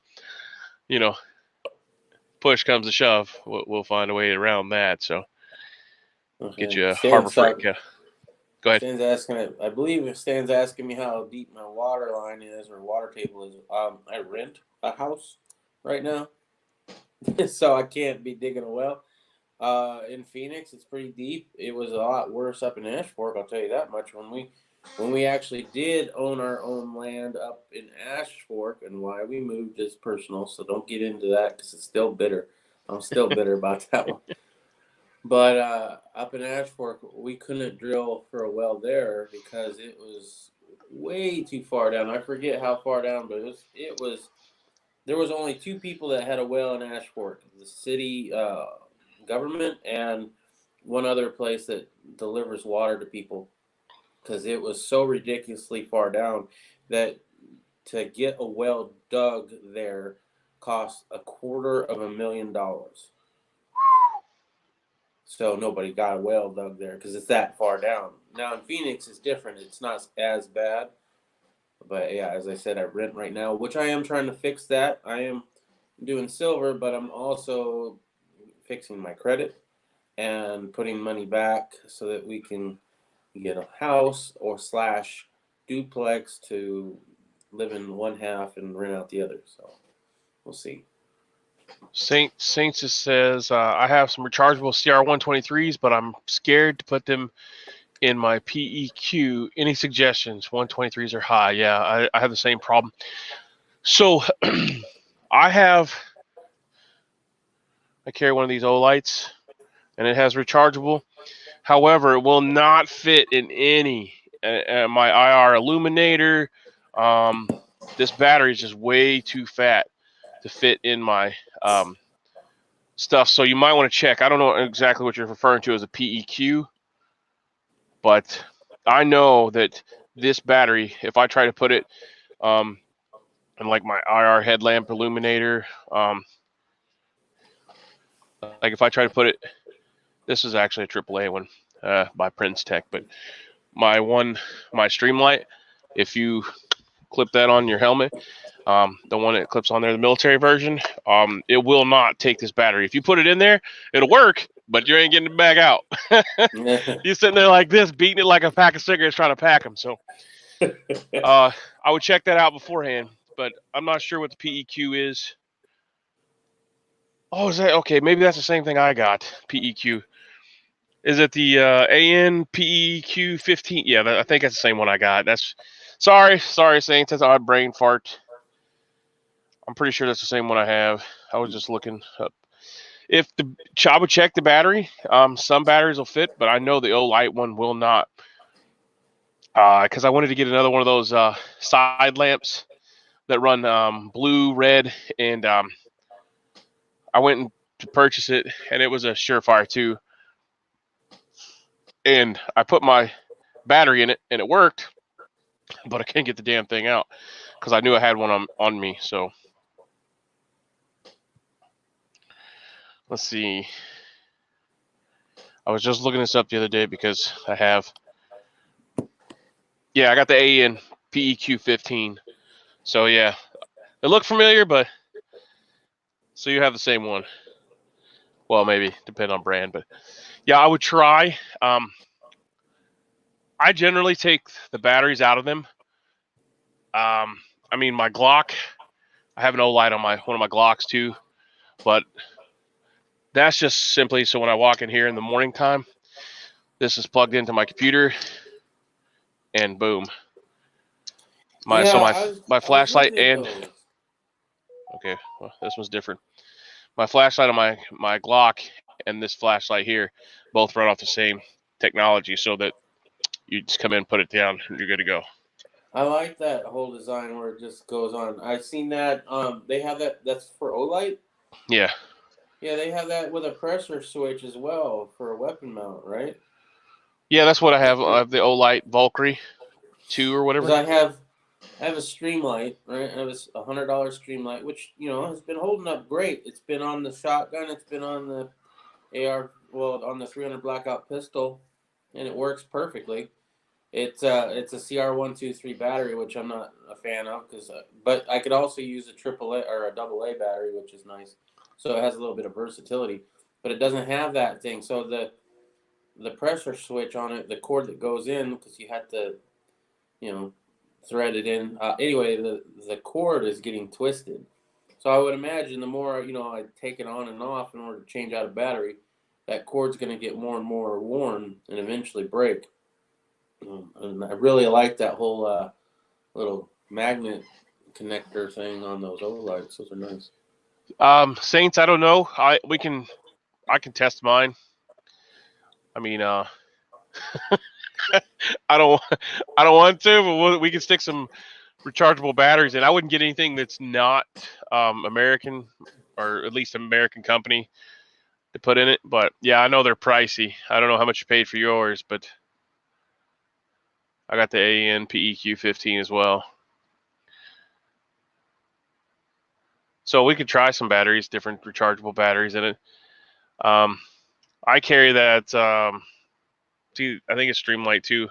push comes to shove, we'll find a way around that. So get you a Harbor Freight. Go ahead. I believe Stan's asking me how deep my water line is, or water table is. I rent a house right now, so I can't be digging a well. In Phoenix, it's pretty deep. It was a lot worse up in Ash Fork, I'll tell you that much. When we actually did own our own land up in Ash Fork, and why we moved is personal, so don't get into that because it's still bitter. I'm still bitter about that one. But up in Ash Fork, we couldn't drill for a well there because it was way too far down. I forget how far down, but it was. There was only two people that had a well in Ash Fork: the city government and one other place that delivers water to people. Because it was so ridiculously far down that to get a well dug there cost $250,000. So nobody got a well dug there because it's that far down. Now in Phoenix, it's different. It's not as bad. But yeah, as I said, I rent right now, which I am trying to fix that. I am doing silver, but I'm also fixing my credit and putting money back so that we can get a house or / duplex to live in one half and rent out the other. So we'll see. Saints just says, I have some rechargeable CR123s, but I'm scared to put them in my PEQ. Any suggestions? 123s are high. Yeah, I have the same problem. So I carry one of these Olights, and it has rechargeable. However, it will not fit in any my IR illuminator. This battery is just way too fat to fit in my stuff. So you might want to check. I don't know exactly what you're referring to as a PEQ, but I know that this battery, if I try to put it in like my IR headlamp illuminator, like if I try to put it, this is actually a AAA one by Prince Tech, but my Streamlight, if you clip that on your helmet, the one that clips on there, the military version, it will not take this battery. If you put it in there, it'll work, but you ain't getting it back out. You're sitting there like this, beating it like a pack of cigarettes trying to pack them. So I would check that out beforehand, but I'm not sure what the PEQ is. Oh, is that okay? Maybe that's the same thing I got. PEQ. Is it the AN PEQ 15? Yeah, I think that's the same one I got. That's sorry, Saints. That's a brain fart. I'm pretty sure that's the same one I have. I was just looking up. If I would check the battery. Some batteries will fit, but I know the Olight one will not. Because I wanted to get another one of those side lamps that run blue, red, and I went to purchase it, and it was a Surefire 2. And I put my battery in it, and it worked, but I can't get the damn thing out because I knew I had one on me. So let's see. I was just looking this up the other day because I got the AN PEQ 15. So yeah, it looked familiar, but so you have the same one. Well, maybe depend on brand, but yeah, I would try. I generally take the batteries out of them. I mean, my Glock, I have an Olight on one of my Glocks too, but that's just simply so when I walk in here in the morning time, this is plugged into my computer, and boom. My flashlight and okay, well, this one's different. My flashlight on my Glock and this flashlight here both run off the same technology, so that you just come in, put it down, and you're good to go. I like that whole design where it just goes on. I've seen that. They have that. That's for Olight. Yeah. Yeah, they have that with a pressure switch as well for a weapon mount, right? Yeah, that's what I have. I have the Olight Valkyrie 2 or whatever. Because I have a Streamlight, right? I have a $100 Streamlight, which has been holding up great. It's been on the shotgun. It's been on the on the 300 Blackout pistol, and it works perfectly. It's a CR123 battery, which I'm not a fan of, but I could also use a AAA or a AA battery, which is nice. So it has a little bit of versatility, but it doesn't have that thing. So the pressure switch on it, the cord that goes in, because you have to, thread it in. Anyway, the cord is getting twisted. So I would imagine the more I take it on and off in order to change out a battery, that cord's going to get more and more worn and eventually break. And I really like that whole little magnet connector thing on those Olights. Those are nice. Saints, I don't know. I can test mine. I mean, I don't want to, but we can stick some rechargeable batteries in. I wouldn't get anything that's not American, or at least American company, to put in it. But yeah, I know they're pricey. I don't know how much you paid for yours, but I got the AN PEQ 15 as well. So we could try some batteries, different rechargeable batteries in it. I carry that. I think it's Streamlight 2.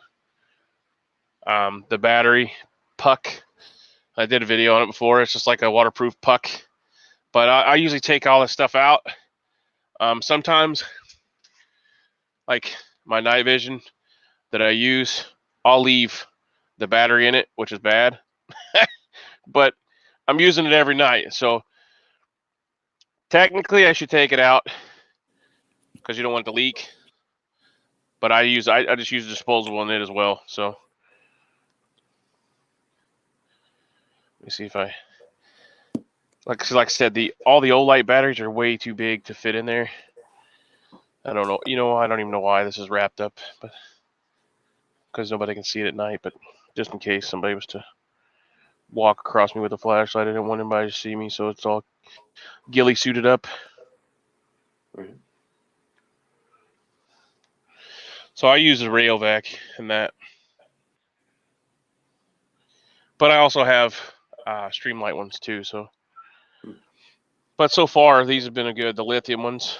The battery puck. I did a video on it before. It's just like a waterproof puck. But I usually take all this stuff out. Sometimes, like my night vision that I use, I'll leave the battery in it, which is bad. But I'm using it every night. So technically I should take it out because you don't want it to leak. But I just use a disposable in it as well. So let me see if like I said, all the Olight batteries are way too big to fit in there. I don't know. I don't even know why this is wrapped up, but because nobody can see it at night. But just in case somebody was to walk across me with a flashlight, I didn't want anybody to see me, so it's all ghillie suited up. Right. So I use a Rayovac in that. But I also have Streamlight ones too. So, but so far these have been good. The lithium ones,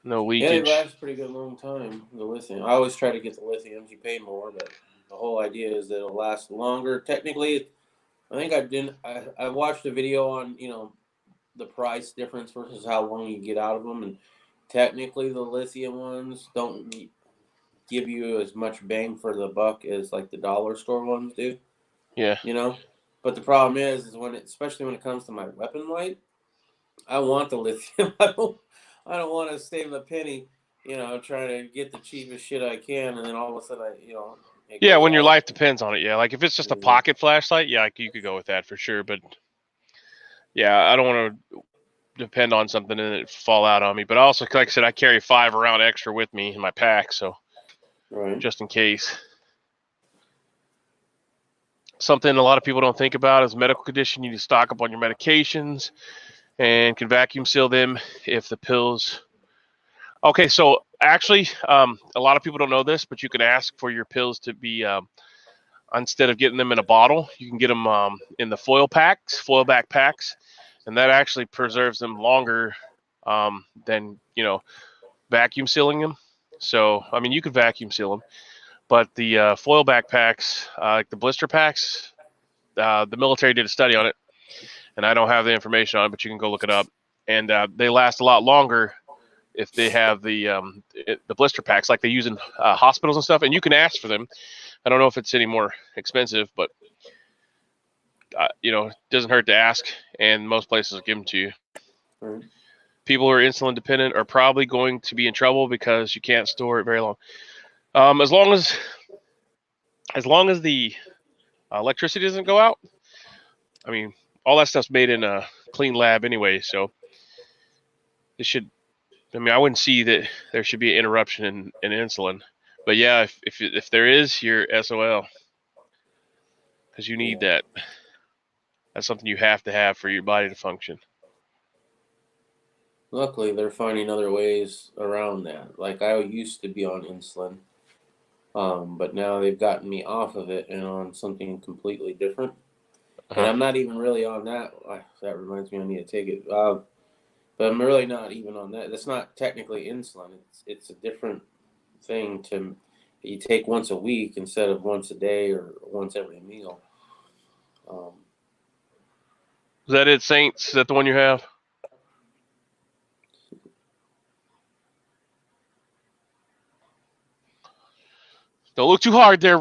No Yeah, they leakage. last a pretty good long time. The lithium. I always try to get the lithiums. You pay more, but the whole idea is that it'll last longer. Technically, I think I didn't. I watched a video on the price difference versus how long you get out of them, and technically the lithium ones don't give you as much bang for the buck as like the dollar store ones do. Yeah. But the problem is especially when it comes to my weapon light, I want the lithium. I don't want to save a penny, trying to get the cheapest shit I can, and then all of a sudden it Yeah, goes when your out. life depends on it. Yeah, like if it's just a Mhm. pocket flashlight, yeah, you could go with that for sure. But yeah, I don't want to depend on something and it fall out on me. But also, like I said, I carry 5 around extra with me in my pack, so Right. just in case. Something a lot of people don't think about is medical condition. You need to stock up on your medications and can vacuum seal them if the pills. Okay, so actually, a lot of people don't know this, but you can ask for your pills to be instead of getting them in a bottle, you can get them in the foil back packs, and that actually preserves them longer than vacuum sealing them. So I mean, you could vacuum seal them, but the foil backpacks, like the blister packs, the military did a study on it, and I don't have the information on it, but you can go look it up, and they last a lot longer if they have the blister packs like they use in hospitals and stuff, and you can ask for them. I don't know if it's any more expensive, but it doesn't hurt to ask, and most places will give them to you. Right. People who are insulin dependent are probably going to be in trouble because you can't store it very long. As long as the electricity doesn't go out, I mean, all that stuff's made in a clean lab anyway, so it should. I mean, I wouldn't see that there should be an interruption in insulin. But yeah, if there is, you're SOL because you need that. That's something you have to have for your body to function. Luckily, they're finding other ways around that. Like I used to be on insulin, but now they've gotten me off of it and on something completely different. And Uh-huh. I'm not even really on that. That reminds me, I need to take it. But I'm really not even on that. That's not technically insulin. It's a different thing to you take once a week instead of once a day or once every meal. Is that it, Saints? Is that the one you have? Don't look too hard there,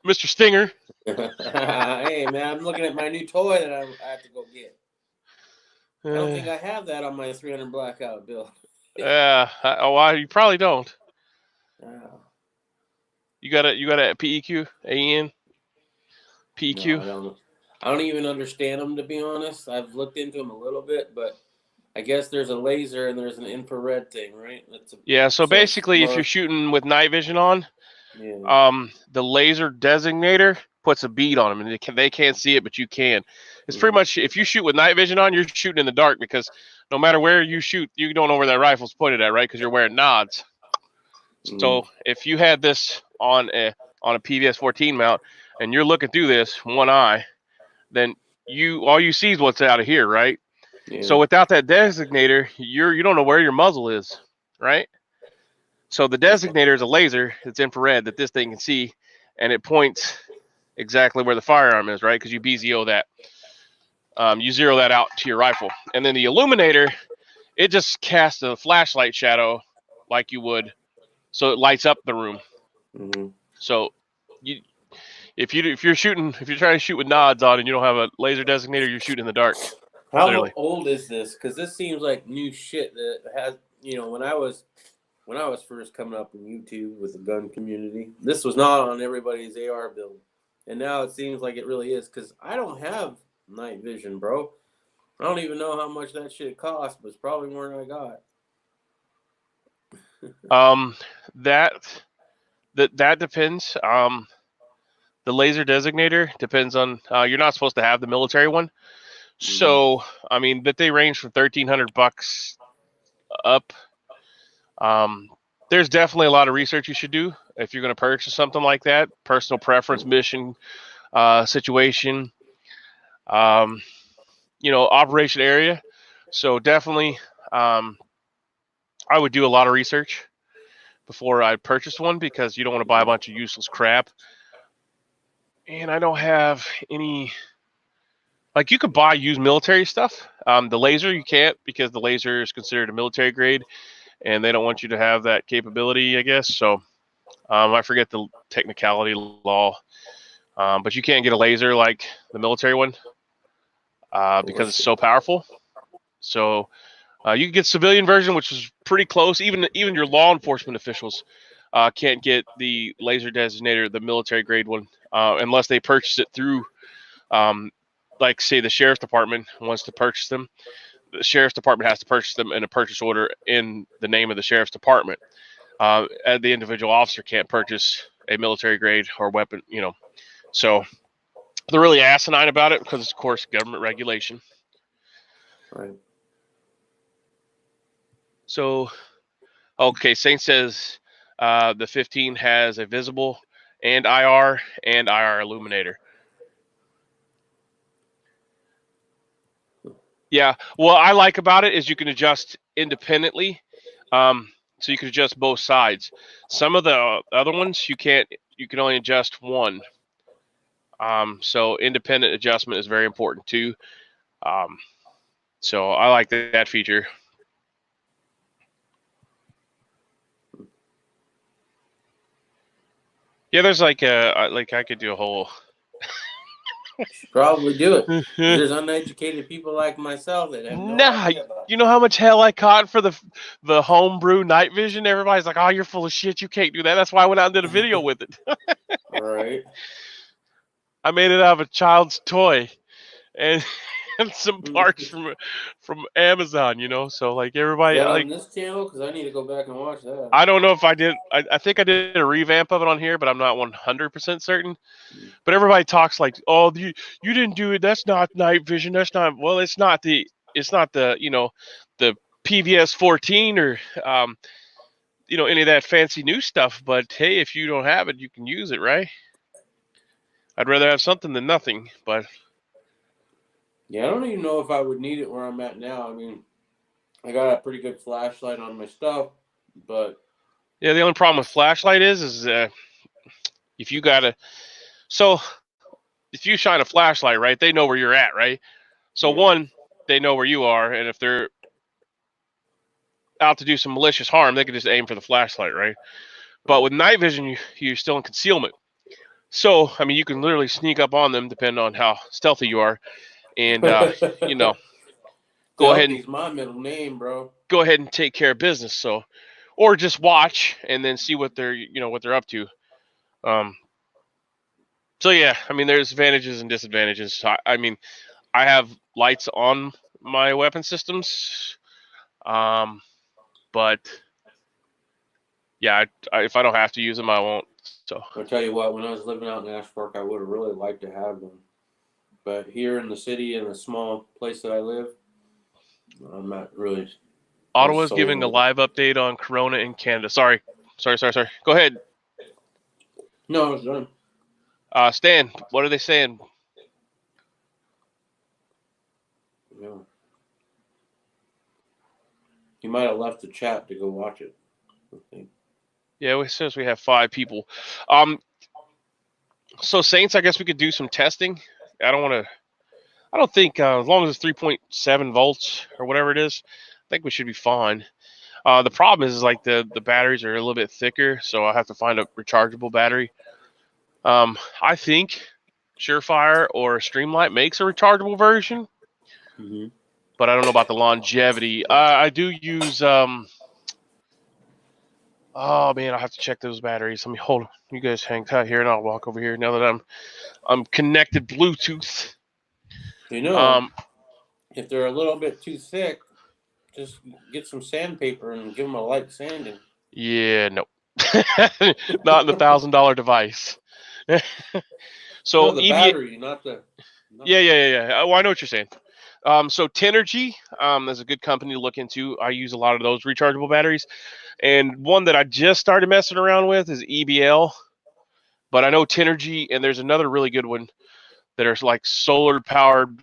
Mr. Stinger. Hey man, I'm looking at my new toy that I have to go get. I don't think I have that on my 300 blackout bill. You probably don't. Oh. You got a PEQ, AEN, No, PEQ. I don't even understand them, to be honest. I've looked into them a little bit, but I guess there's a laser and there's an infrared thing, right? So basically, if you're shooting with night vision on, yeah. the laser designator puts a bead on them, and they can't see it, but you can. It's pretty much, if you shoot with night vision on, you're shooting in the dark because no matter where you shoot, you don't know where that rifle's pointed at, right? Because you're wearing nods. So if you had this on a PVS-14 mount and you're looking through this one eye, then all you see is what's out of here, right? Yeah. So without that designator, you don't know where your muzzle is, right? So the designator is a laser. It's infrared that this thing can see, and it points exactly where the firearm is, right? Because you BZO that. You zero that out to your rifle. And then the illuminator, it just casts a flashlight shadow like you would, so it lights up the room. So if you're trying to shoot with nods on and you don't have a laser designator, you're shooting in the dark. How Literally. old is this? Because this seems like new shit that has, when I was first coming up in YouTube with the gun community, this was not on everybody's AR build. And now it seems like it really is, because I don't have night vision, bro. I don't even know how much that shit costs, but it's probably more than I got. That depends. The laser designator depends on. You're not supposed to have the military one, so I mean, but they range from $1,300 up. There's definitely a lot of research you should do if you're going to purchase something like that. Personal preference, mission, situation, operation area. So definitely I would do a lot of research before I purchased one because you don't want to buy a bunch of useless crap. And I don't have any. Like, you could buy used military stuff. The laser you can't, because the laser is considered a military grade, and they don't want you to have that capability, I guess. So I forget the technicality law, but you can't get a laser like the military one because it's so powerful. So you can get civilian version, which is pretty close. Even your law enforcement officials can't get the laser designator, the military grade one, unless they purchase it through. Like, say the sheriff's department wants to purchase them, the sheriff's department has to purchase them in a purchase order in the name of the sheriff's department. And the individual officer can't purchase a military grade or weapon, So they're really asinine about it because, of course, government regulation. Right. So, okay, Saint says the 15 has a visible and IR illuminator. Yeah, what I like about it is you can adjust independently, so you can adjust both sides. Some of the other ones you can't. You can only adjust one. So independent adjustment is very important too. So I like that feature. Yeah, there's like I could do a whole. Should probably do it. There's uneducated people like myself that have no idea about it. You know how much hell I caught for the homebrew night vision? Everybody's like, "Oh, you're full of shit. You can't do that." That's why I went out and did a video with it. Right. I made it out of a child's toy, and some parts from Amazon. So like everybody, Is that like, on this channel? Because I need to go back and watch that. I don't know if I did. I think I did a revamp of it on here, but I'm not 100% certain. But everybody talks like, "Oh, you didn't do it. That's not night vision. That's not." Well, it's not the the PVS 14 or any of that fancy new stuff. But hey, if you don't have it, you can use it, right? I'd rather have something than nothing. But yeah, I don't even know if I would need it where I'm at now. I mean, I got a pretty good flashlight on my stuff, but yeah, the only problem with flashlight is if you gotta. So if you shine a flashlight, right, they know where you're at, right? So one, they know where you are, and if they're out to do some malicious harm, they can just aim for the flashlight, right? But with night vision, you're still in concealment. So, I mean, you can literally sneak up on them depending on how stealthy you are. And, go ahead and my middle name, bro. Go ahead and take care of business. So, or just watch and then see what they're up to. So yeah, I mean, there's advantages and disadvantages. I mean, I have lights on my weapon systems. But yeah, if I don't have to use them, I won't. So I'll tell you what, when I was living out in Ashbrook, I would have really liked to have them. But here in the city, in a small place that I live, I'm not really. Ottawa's giving a live update on Corona in Canada. Sorry. Go ahead. No, I was done. Stan, what are they saying? Yeah. He might have left the chat to go watch it, I think. Yeah, it says we have 5 people. So Saints, I guess we could do some testing. I don't think as long as it's 3.7 volts or whatever it is, I think we should be fine. The problem is like the batteries are a little bit thicker, so I have to find a rechargeable battery. I think Surefire or Streamlight makes a rechargeable version, but I don't know about the longevity. I do use. Oh man, I'll have to check those batteries. Let me hold. You guys hang tight here, and I'll walk over here now that I'm connected Bluetooth. If they're a little bit too thick, just get some sandpaper and give them a light sanding. Yeah, no, not in the $1,000 device. So no, the battery, not the. Yeah. Oh, I know what you're saying. So Tenergy is a good company to look into. I use a lot of those rechargeable batteries, and one that I just started messing around with is EBL. But I know Tenergy, and there's another really good one that are like solar powered,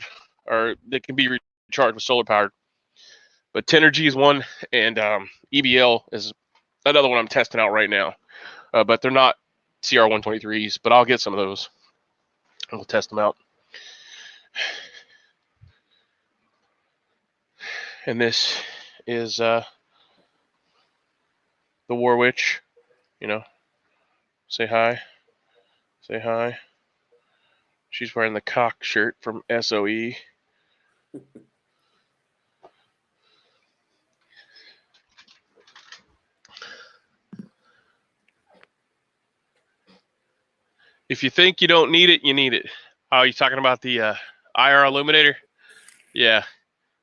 or that can be recharged with solar powered. But Tenergy is one, and EBL is another one I'm testing out right now. But they're not CR123s, but I'll get some of those and we'll test them out. And this is the War Witch. You know, say hi. Say hi. She's wearing the cock shirt from SOE. If you think you don't need it, you need it. Oh, you talking about the IR illuminator? Yeah.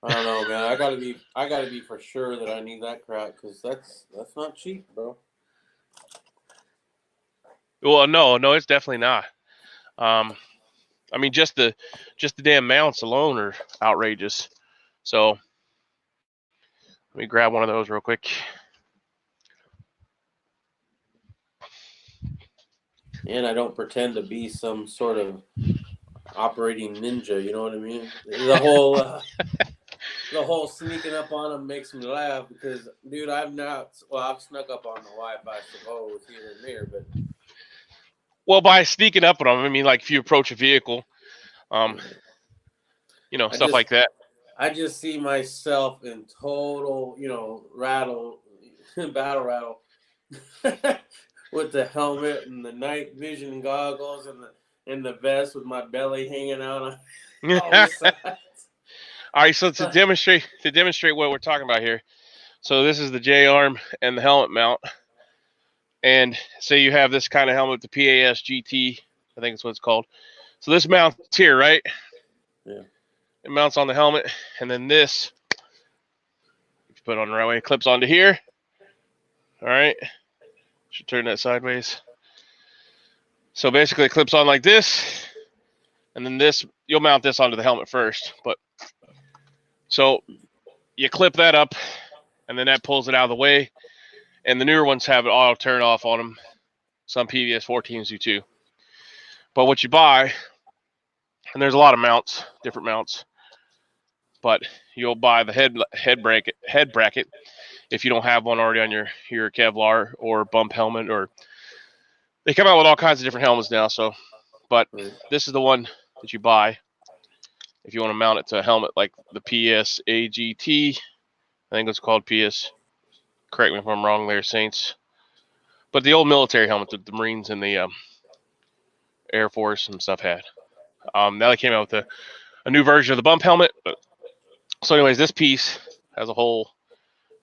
I don't know, man. I gotta be for sure that I need that crap, because that's not cheap, bro. Well, no, it's definitely not. I mean, just the damn mounts alone are outrageous. So let me grab one of those real quick. And I don't pretend to be some sort of operating ninja. You know what I mean? The whole sneaking up on them makes me laugh because, dude, I've snuck up on the wife, I suppose, here and there, but. Well, by sneaking up on them, I mean, like if you approach a vehicle, you know, stuff like that. I just see myself in total, battle rattle, with the helmet and the night vision goggles and the vest with my belly hanging out on all the sides. All right, so to demonstrate what we're talking about here, so this is the J-arm and the helmet mount. And say you have this kind of helmet, the PAS GT, I think that's what it's called. So this mounts here, right? Yeah. It mounts on the helmet, and then this, if you put it on the right way, it clips onto here. All right. Should turn that sideways. So basically, it clips on like this, and then this, you'll mount this onto the helmet first. But so you clip that up, and then that pulls it out of the way. And the newer ones have it auto turn off on them. Some PVS 14s do too. But what you buy, and there's a lot of mounts, different mounts, but you'll buy the head bracket if you don't have one already on your Kevlar or bump helmet, or they come out with all kinds of different helmets now. So, but this is the one that you buy if you want to mount it to a helmet like the PS AGT. I think it's called PS. Correct me if I'm wrong there, Saints. But the old military helmet that the Marines and the Air Force and stuff had. Now they came out with a new version of the bump helmet. But, so anyways, this piece has a hole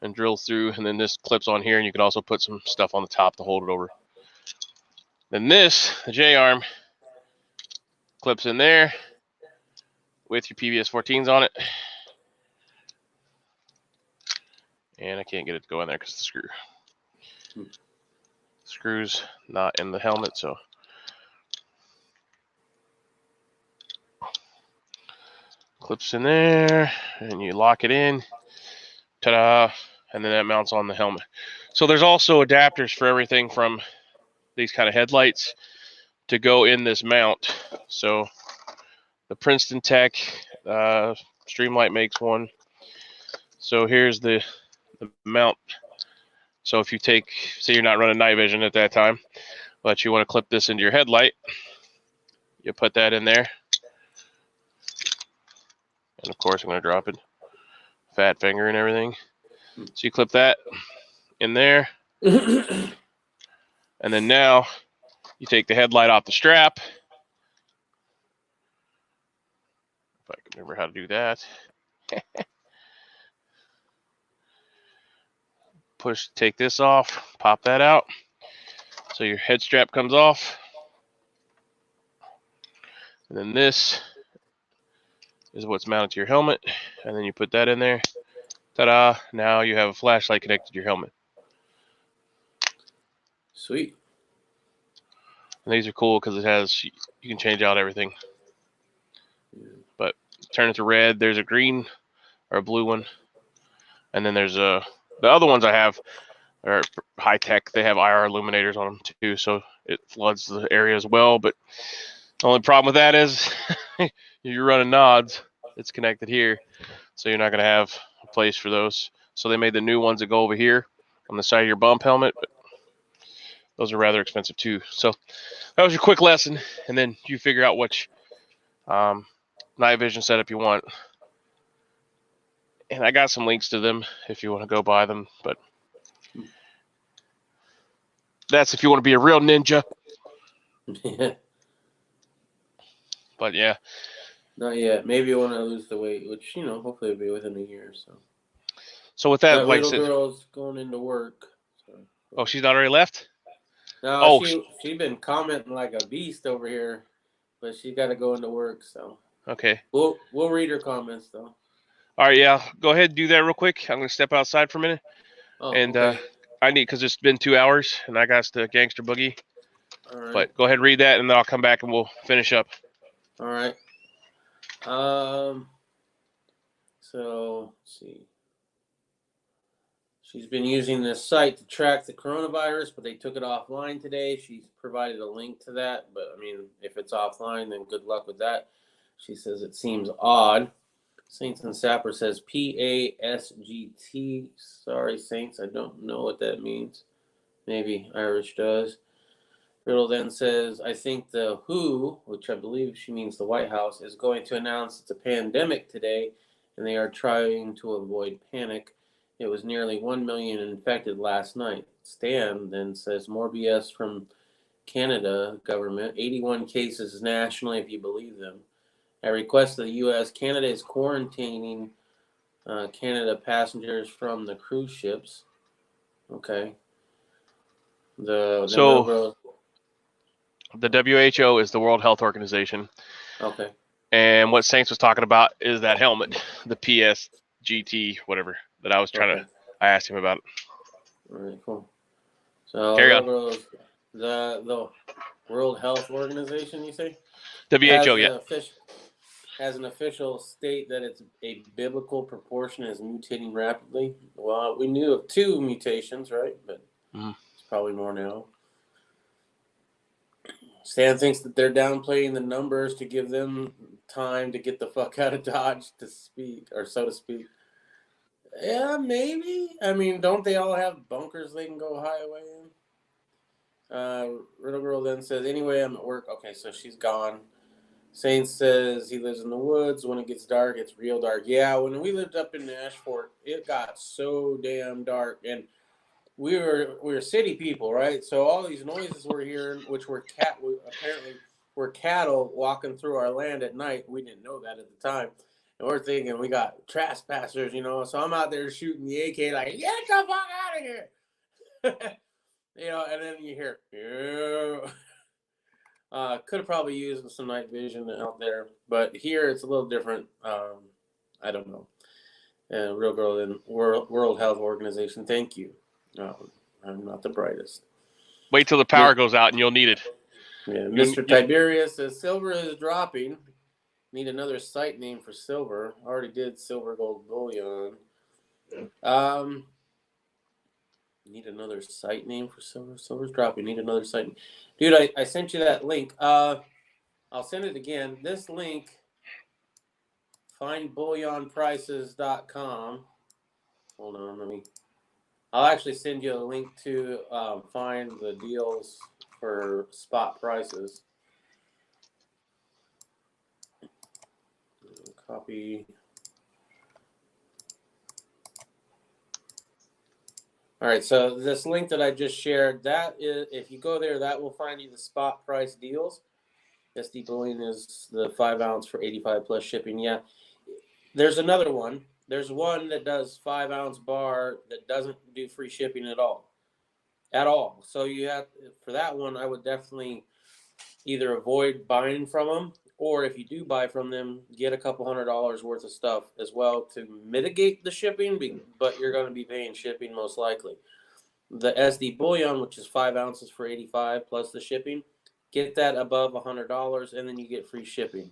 and drills through, and then this clips on here, and you can also put some stuff on the top to hold it over. Then this, the J-arm, clips in there with your PVS 14s on it. And I can't get it to go in there because the screw's not in the helmet, so. Clips in there, and you lock it in. Ta-da! And then that mounts on the helmet. So there's also adapters for everything from these kind of headlights to go in this mount. So the Princeton Tech Streamlight makes one. So here's the mount. So if you say you're not running night vision at that time, but you want to clip this into your headlight, you put that in there. And of course, I'm going to drop it. Fat finger and everything. So you clip that in there. And then now you take the headlight off the strap. If I can remember how to do that. Take this off, pop that out. So your head strap comes off. And then this is what's mounted to your helmet. And then you put that in there. Ta-da! Now you have a flashlight connected to your helmet. Sweet. And these are cool because you can change out everything. But turn it to red. There's a green or a blue one. And then there's the other ones I have are high tech. They have IR illuminators on them too, so it floods the area as well. But the only problem with that is you're running nods. It's connected here, so you're not going to have place for those. So they made the new ones that go over here on the side of your bump helmet, but those are rather expensive too. So that was your quick lesson, and then you figure out which night vision setup you want. And I got some links to them if you want to go buy them, but that's if you want to be a real ninja. But yeah. Not yet. Maybe you want to lose the weight, which, hopefully it'll be within a year. So with that, that like I little said, girl's going into work. So. Oh, she's not already left? No, Oh, she's been commenting like a beast over here, but she got to go into work. So okay. we'll read her comments though. All right, yeah. Go ahead and do that real quick. I'm gonna step outside for a minute, and Okay. I need because it's been 2 hours, and I got the gangster boogie. All right. But go ahead and read that, and then I'll come back and we'll finish up. All right. So let's see. She's been using this site to track the coronavirus, but they took it offline today. She's provided a link to that, but I mean, if it's offline, then good luck with that. She says it seems odd. Saints and Sapper says PASGT. Sorry, Saints, I don't know what that means. Maybe Irish does. Riddle then says, I think the WHO, which I believe she means the White House, is going to announce it's a pandemic today, and they are trying to avoid panic. It was nearly 1 million infected last night. Stan then says, more BS from Canada government. 81 cases nationally, if you believe them. At request of the U.S., Canada is quarantining Canada passengers from the cruise ships. Okay. The WHO is the World Health Organization. Okay. And what Saints was talking about is that helmet, the PSGT, whatever, that I was trying to, I asked him about it. All right, cool. So Carry on. The World Health Organization, you say? WHO, yeah. Has an official state that it's a biblical proportion is mutating rapidly. Well, we knew of 2 mutations, right? But it's probably more now. Stan thinks that they're downplaying the numbers to give them time to get the fuck out of Dodge, to speak, or so to speak. Yeah, maybe. I mean, don't they all have bunkers they can go highway in? Riddle Girl then says, anyway, I'm at work. Okay, so she's gone. Saints says he lives in the woods. When it gets dark, it's real dark. Yeah, when we lived up in Ashford, it got so damn dark. And we were city people, right? So all these noises we're hearing, which were apparently were cattle walking through our land at night. We didn't know that at the time. And we're thinking we got trespassers, So I'm out there shooting the AK like, get the fuck out of here. And then you hear, yeah. Could have probably used some night vision out there, but here it's a little different. I don't know. Real Girl and World Health Organization, thank you. I'm not the brightest. Wait till the power goes out and you'll need it. Yeah, Mr. Tiberius says silver is dropping. Need another site name for silver. Already did silver gold bullion. Need another site name for silver. Silver's dropping. Need another site name. Dude, I sent you that link. I'll send it again. This link, findbullionprices.com. Hold on, I'll actually send you a link to find the deals for spot prices. Copy. All right, so this link that I just shared, that is, if you go there, that will find you the spot price deals. SD bullion is the 5 ounce for 85 plus shipping. Yeah, there's another one. There's one that does 5 ounce bar that doesn't do free shipping at all. So you have, for that one, I would definitely either avoid buying from them, or if you do buy from them, get a couple $100 worth of stuff as well to mitigate the shipping, but you're going to be paying shipping most likely. The SD bullion, which is 5 ounces for 85 plus the shipping, get that above $100 and then you get free shipping.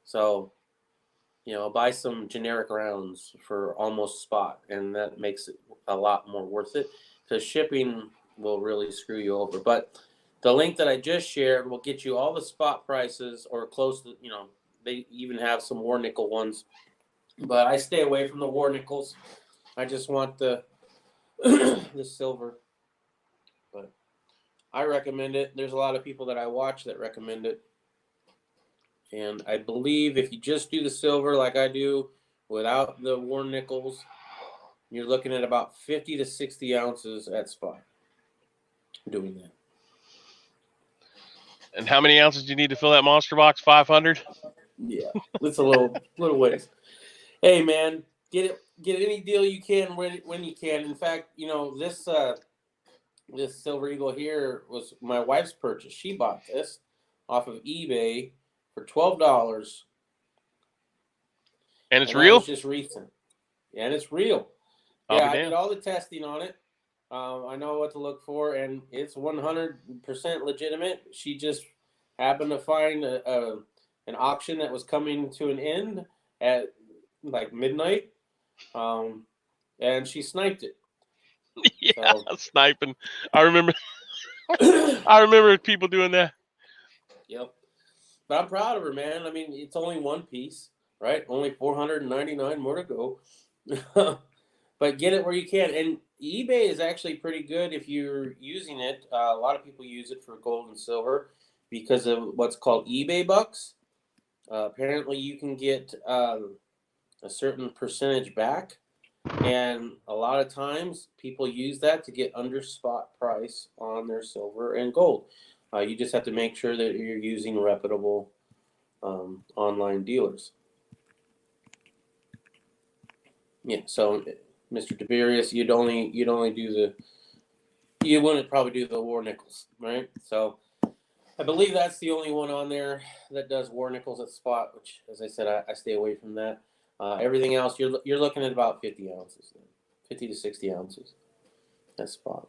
So, buy some generic rounds for almost spot, and that makes it a lot more worth it because shipping will really screw you over. But the link that I just shared will get you all the spot prices or close to, they even have some war nickel ones. But I stay away from the war nickels. I just want the the silver. But I recommend it. There's a lot of people that I watch that recommend it. And I believe if you just do the silver like I do without the worn nickels, you're looking at about 50 to 60 ounces at spot doing that. And how many ounces do you need to fill that monster box? 500? Yeah, it's a little ways. Hey, man, get any deal you can when you can. In fact, this Silver Eagle here was my wife's purchase. She bought this off of eBay for $12. And it's And that real? was just recent. And it's real. I'll Yeah, be I damned. did all the testing on it. I know what to look for, and it's 100% legitimate. She just happened to find an auction that was coming to an end at like midnight, and she sniped it. Yeah, So, sniping. I remember people doing that. yep. But I'm proud of her, man. I mean, it's only one piece, right? Only 499 more to go. But get it where you can. And eBay is actually pretty good if you're using it. A lot of people use it for gold and silver because of what's called eBay bucks. Apparently, you can get a certain percentage back. And a lot of times, people use that to get under spot price on their silver and gold. You just have to make sure that you're using reputable online dealers. Yeah, so Mr. Tiberius, you wouldn't probably do the war nickels, right? So I believe that's the only one on there that does war nickels at spot, which, as I said, I stay away from that. Everything else, you're looking at about 50 ounces, then. 50 to 60 ounces at spot.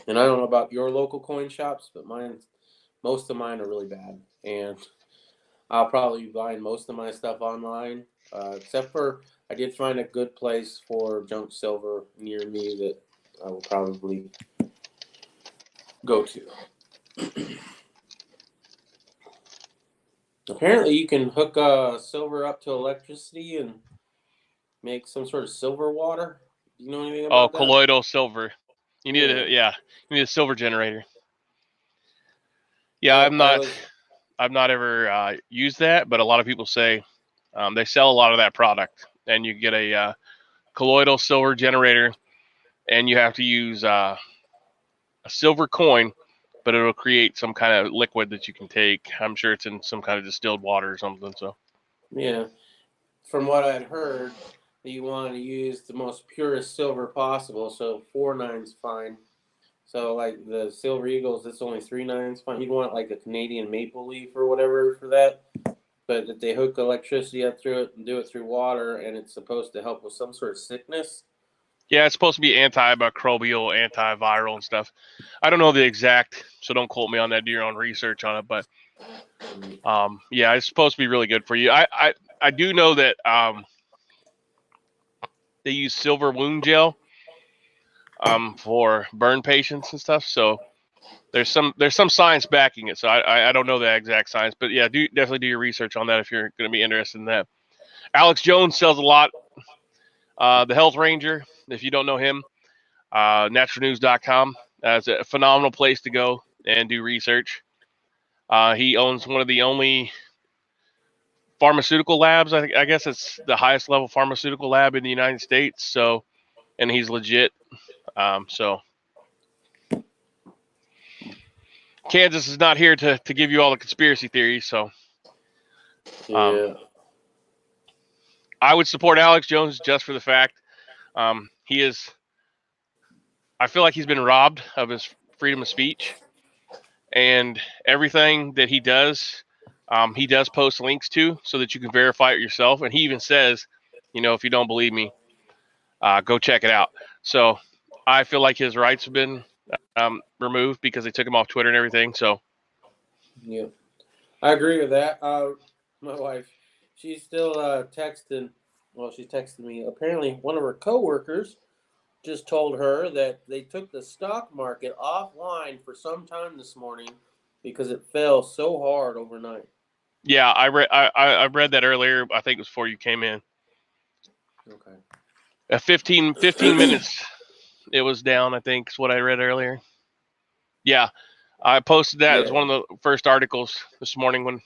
And I don't know about your local coin shops, but most of mine are really bad, and I'll probably be buying most of my stuff online, except for I did find a good place for junk silver near me that I will probably go to. Apparently, you can hook silver up to electricity and make some sort of silver water. Do you know anything Oh, about that? colloidal silver. You need Yeah. you need a silver generator. Yeah, Yep, I was. I've not ever used that, but a lot of people say they sell a lot of that product, and you get a colloidal silver generator, and you have to use a silver coin, but it'll create some kind of liquid that you can take. I'm sure it's in some kind of distilled water or something. So Yeah, from what I'd heard, you want to use the most purest silver possible, so 4 9's fine. So like the Silver Eagles, it's only 3 9's fine. You'd want like a Canadian maple leaf or whatever for that. But if they hook electricity up through it and do it through water, and it's supposed to help with some sort of sickness. yeah, it's supposed to be antimicrobial, antiviral, and stuff. I don't know the exact, so don't quote me on that. Do your own research on it, but yeah, it's supposed to be really good for you. I do know that they use silver wound gel for burn patients and stuff. So there's some science backing it. So I don't know the exact science, but yeah, definitely do your research on that if you're going to be interested in that. Alex Jones sells a lot. The Health Ranger, if you don't know him, naturalnews.com. It's a phenomenal place to go and do research. He owns one of the only pharmaceutical labs. I guess it's the highest level pharmaceutical lab in the United States. So, and he's legit. So Kansas is not here to give you all the conspiracy theories. So, Yeah. I would support Alex Jones just for the fact he is. I feel like he's been robbed of his freedom of speech, and everything that he does post links to so that you can verify it yourself. And he even says, if you don't believe me, go check it out. So I feel like his rights have been removed because they took him off Twitter and everything. So Yeah. I agree with that. My wife, she's still texting. Well, she's texting me. Apparently, one of her coworkers just told her that they took the stock market offline for some time this morning because it fell so hard overnight. Yeah, I read that earlier. I think it was before you came in. Okay. 15 minutes it was down, I think is what I read earlier. Yeah, I posted that as one of the first articles this morning when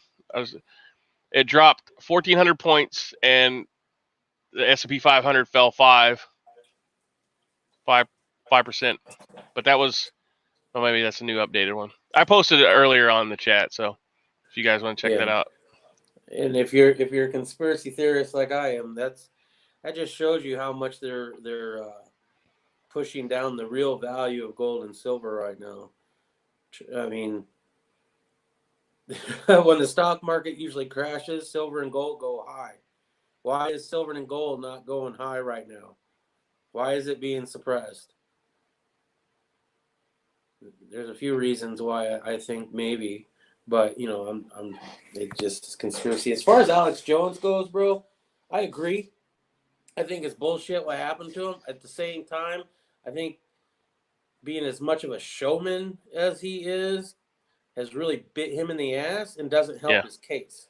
it dropped 1,400 points and the S&P 500 fell 5%. But that was, well, maybe that's a new updated one. I posted it earlier on the chat, so if you guys want to check that out. And if you're a conspiracy theorist like I am, that just shows you how much they're pushing down the real value of gold and silver right now. I mean, when the stock market usually crashes, silver and gold go high. Why is silver and gold not going high right now? Why is it being suppressed? There's a few reasons why I think maybe, but it just conspiracy. As far as Alex Jones goes, bro, I agree. I think it's bullshit what happened to him. At the same time, I think being as much of a showman as he is has really bit him in the ass and doesn't help his case.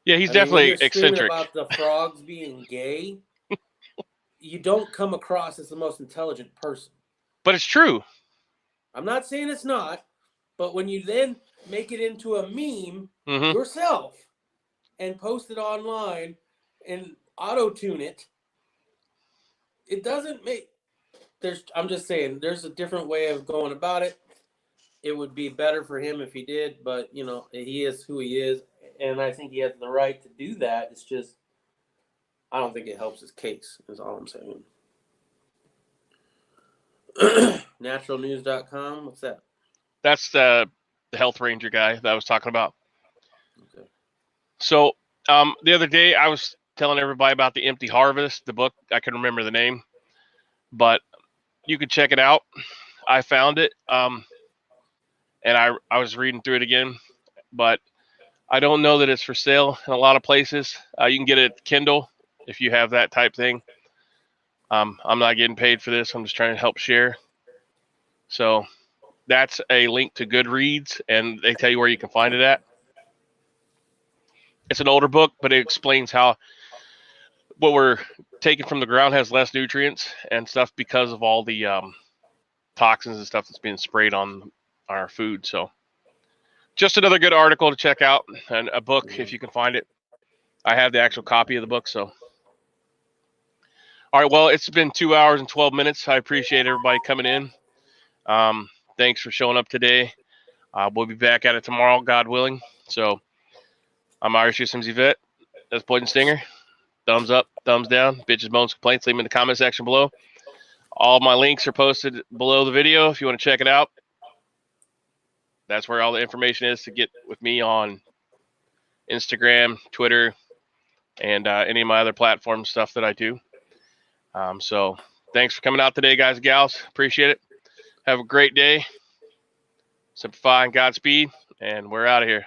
Yeah, he's definitely when you're eccentric. Screaming about the frogs being gay, you don't come across as the most intelligent person. But it's true. I'm not saying it's not, but when you then make it into a meme yourself and post it online and auto-tune it, it doesn't make... I'm just saying, there's a different way of going about it. It would be better for him if he did, but, he is who he is, and I think he has the right to do that. It's just, I don't think it helps his case, is all I'm saying. Naturalnews.com, what's that? That's the health ranger guy that I was talking about. Okay. So the other day I was telling everybody about The Empty Harvest, the book. I can remember the name, but you could check it out. I found it, and I was reading through it again, but I don't know that it's for sale in a lot of places. You can get it at Kindle if you have that type thing. I'm not getting paid for this. I'm just trying to help share. So that's a link to Goodreads, and they tell you where you can find it at. It's an older book, but it explains how what we're taking from the ground has less nutrients and stuff because of all the toxins and stuff that's being sprayed on our food. So just another good article to check out, and a book if you can find it. I have the actual copy of the book. So all right, well, it's been 2 hours and 12 minutes. I appreciate everybody coming in. Thanks for showing up today. We'll be back at it tomorrow, God willing. So I'm Irish USMC Vet. That's Poison Stinger. Thumbs up, thumbs down, bitches, moans, complaints, leave them in the comment section below. All my links are posted below the video if you want to check it out. That's where all the information is to get with me on Instagram, Twitter, and any of my other platform stuff that I do. So thanks for coming out today, guys and gals. Appreciate it. Have a great day. Simplify and Godspeed, and we're out of here.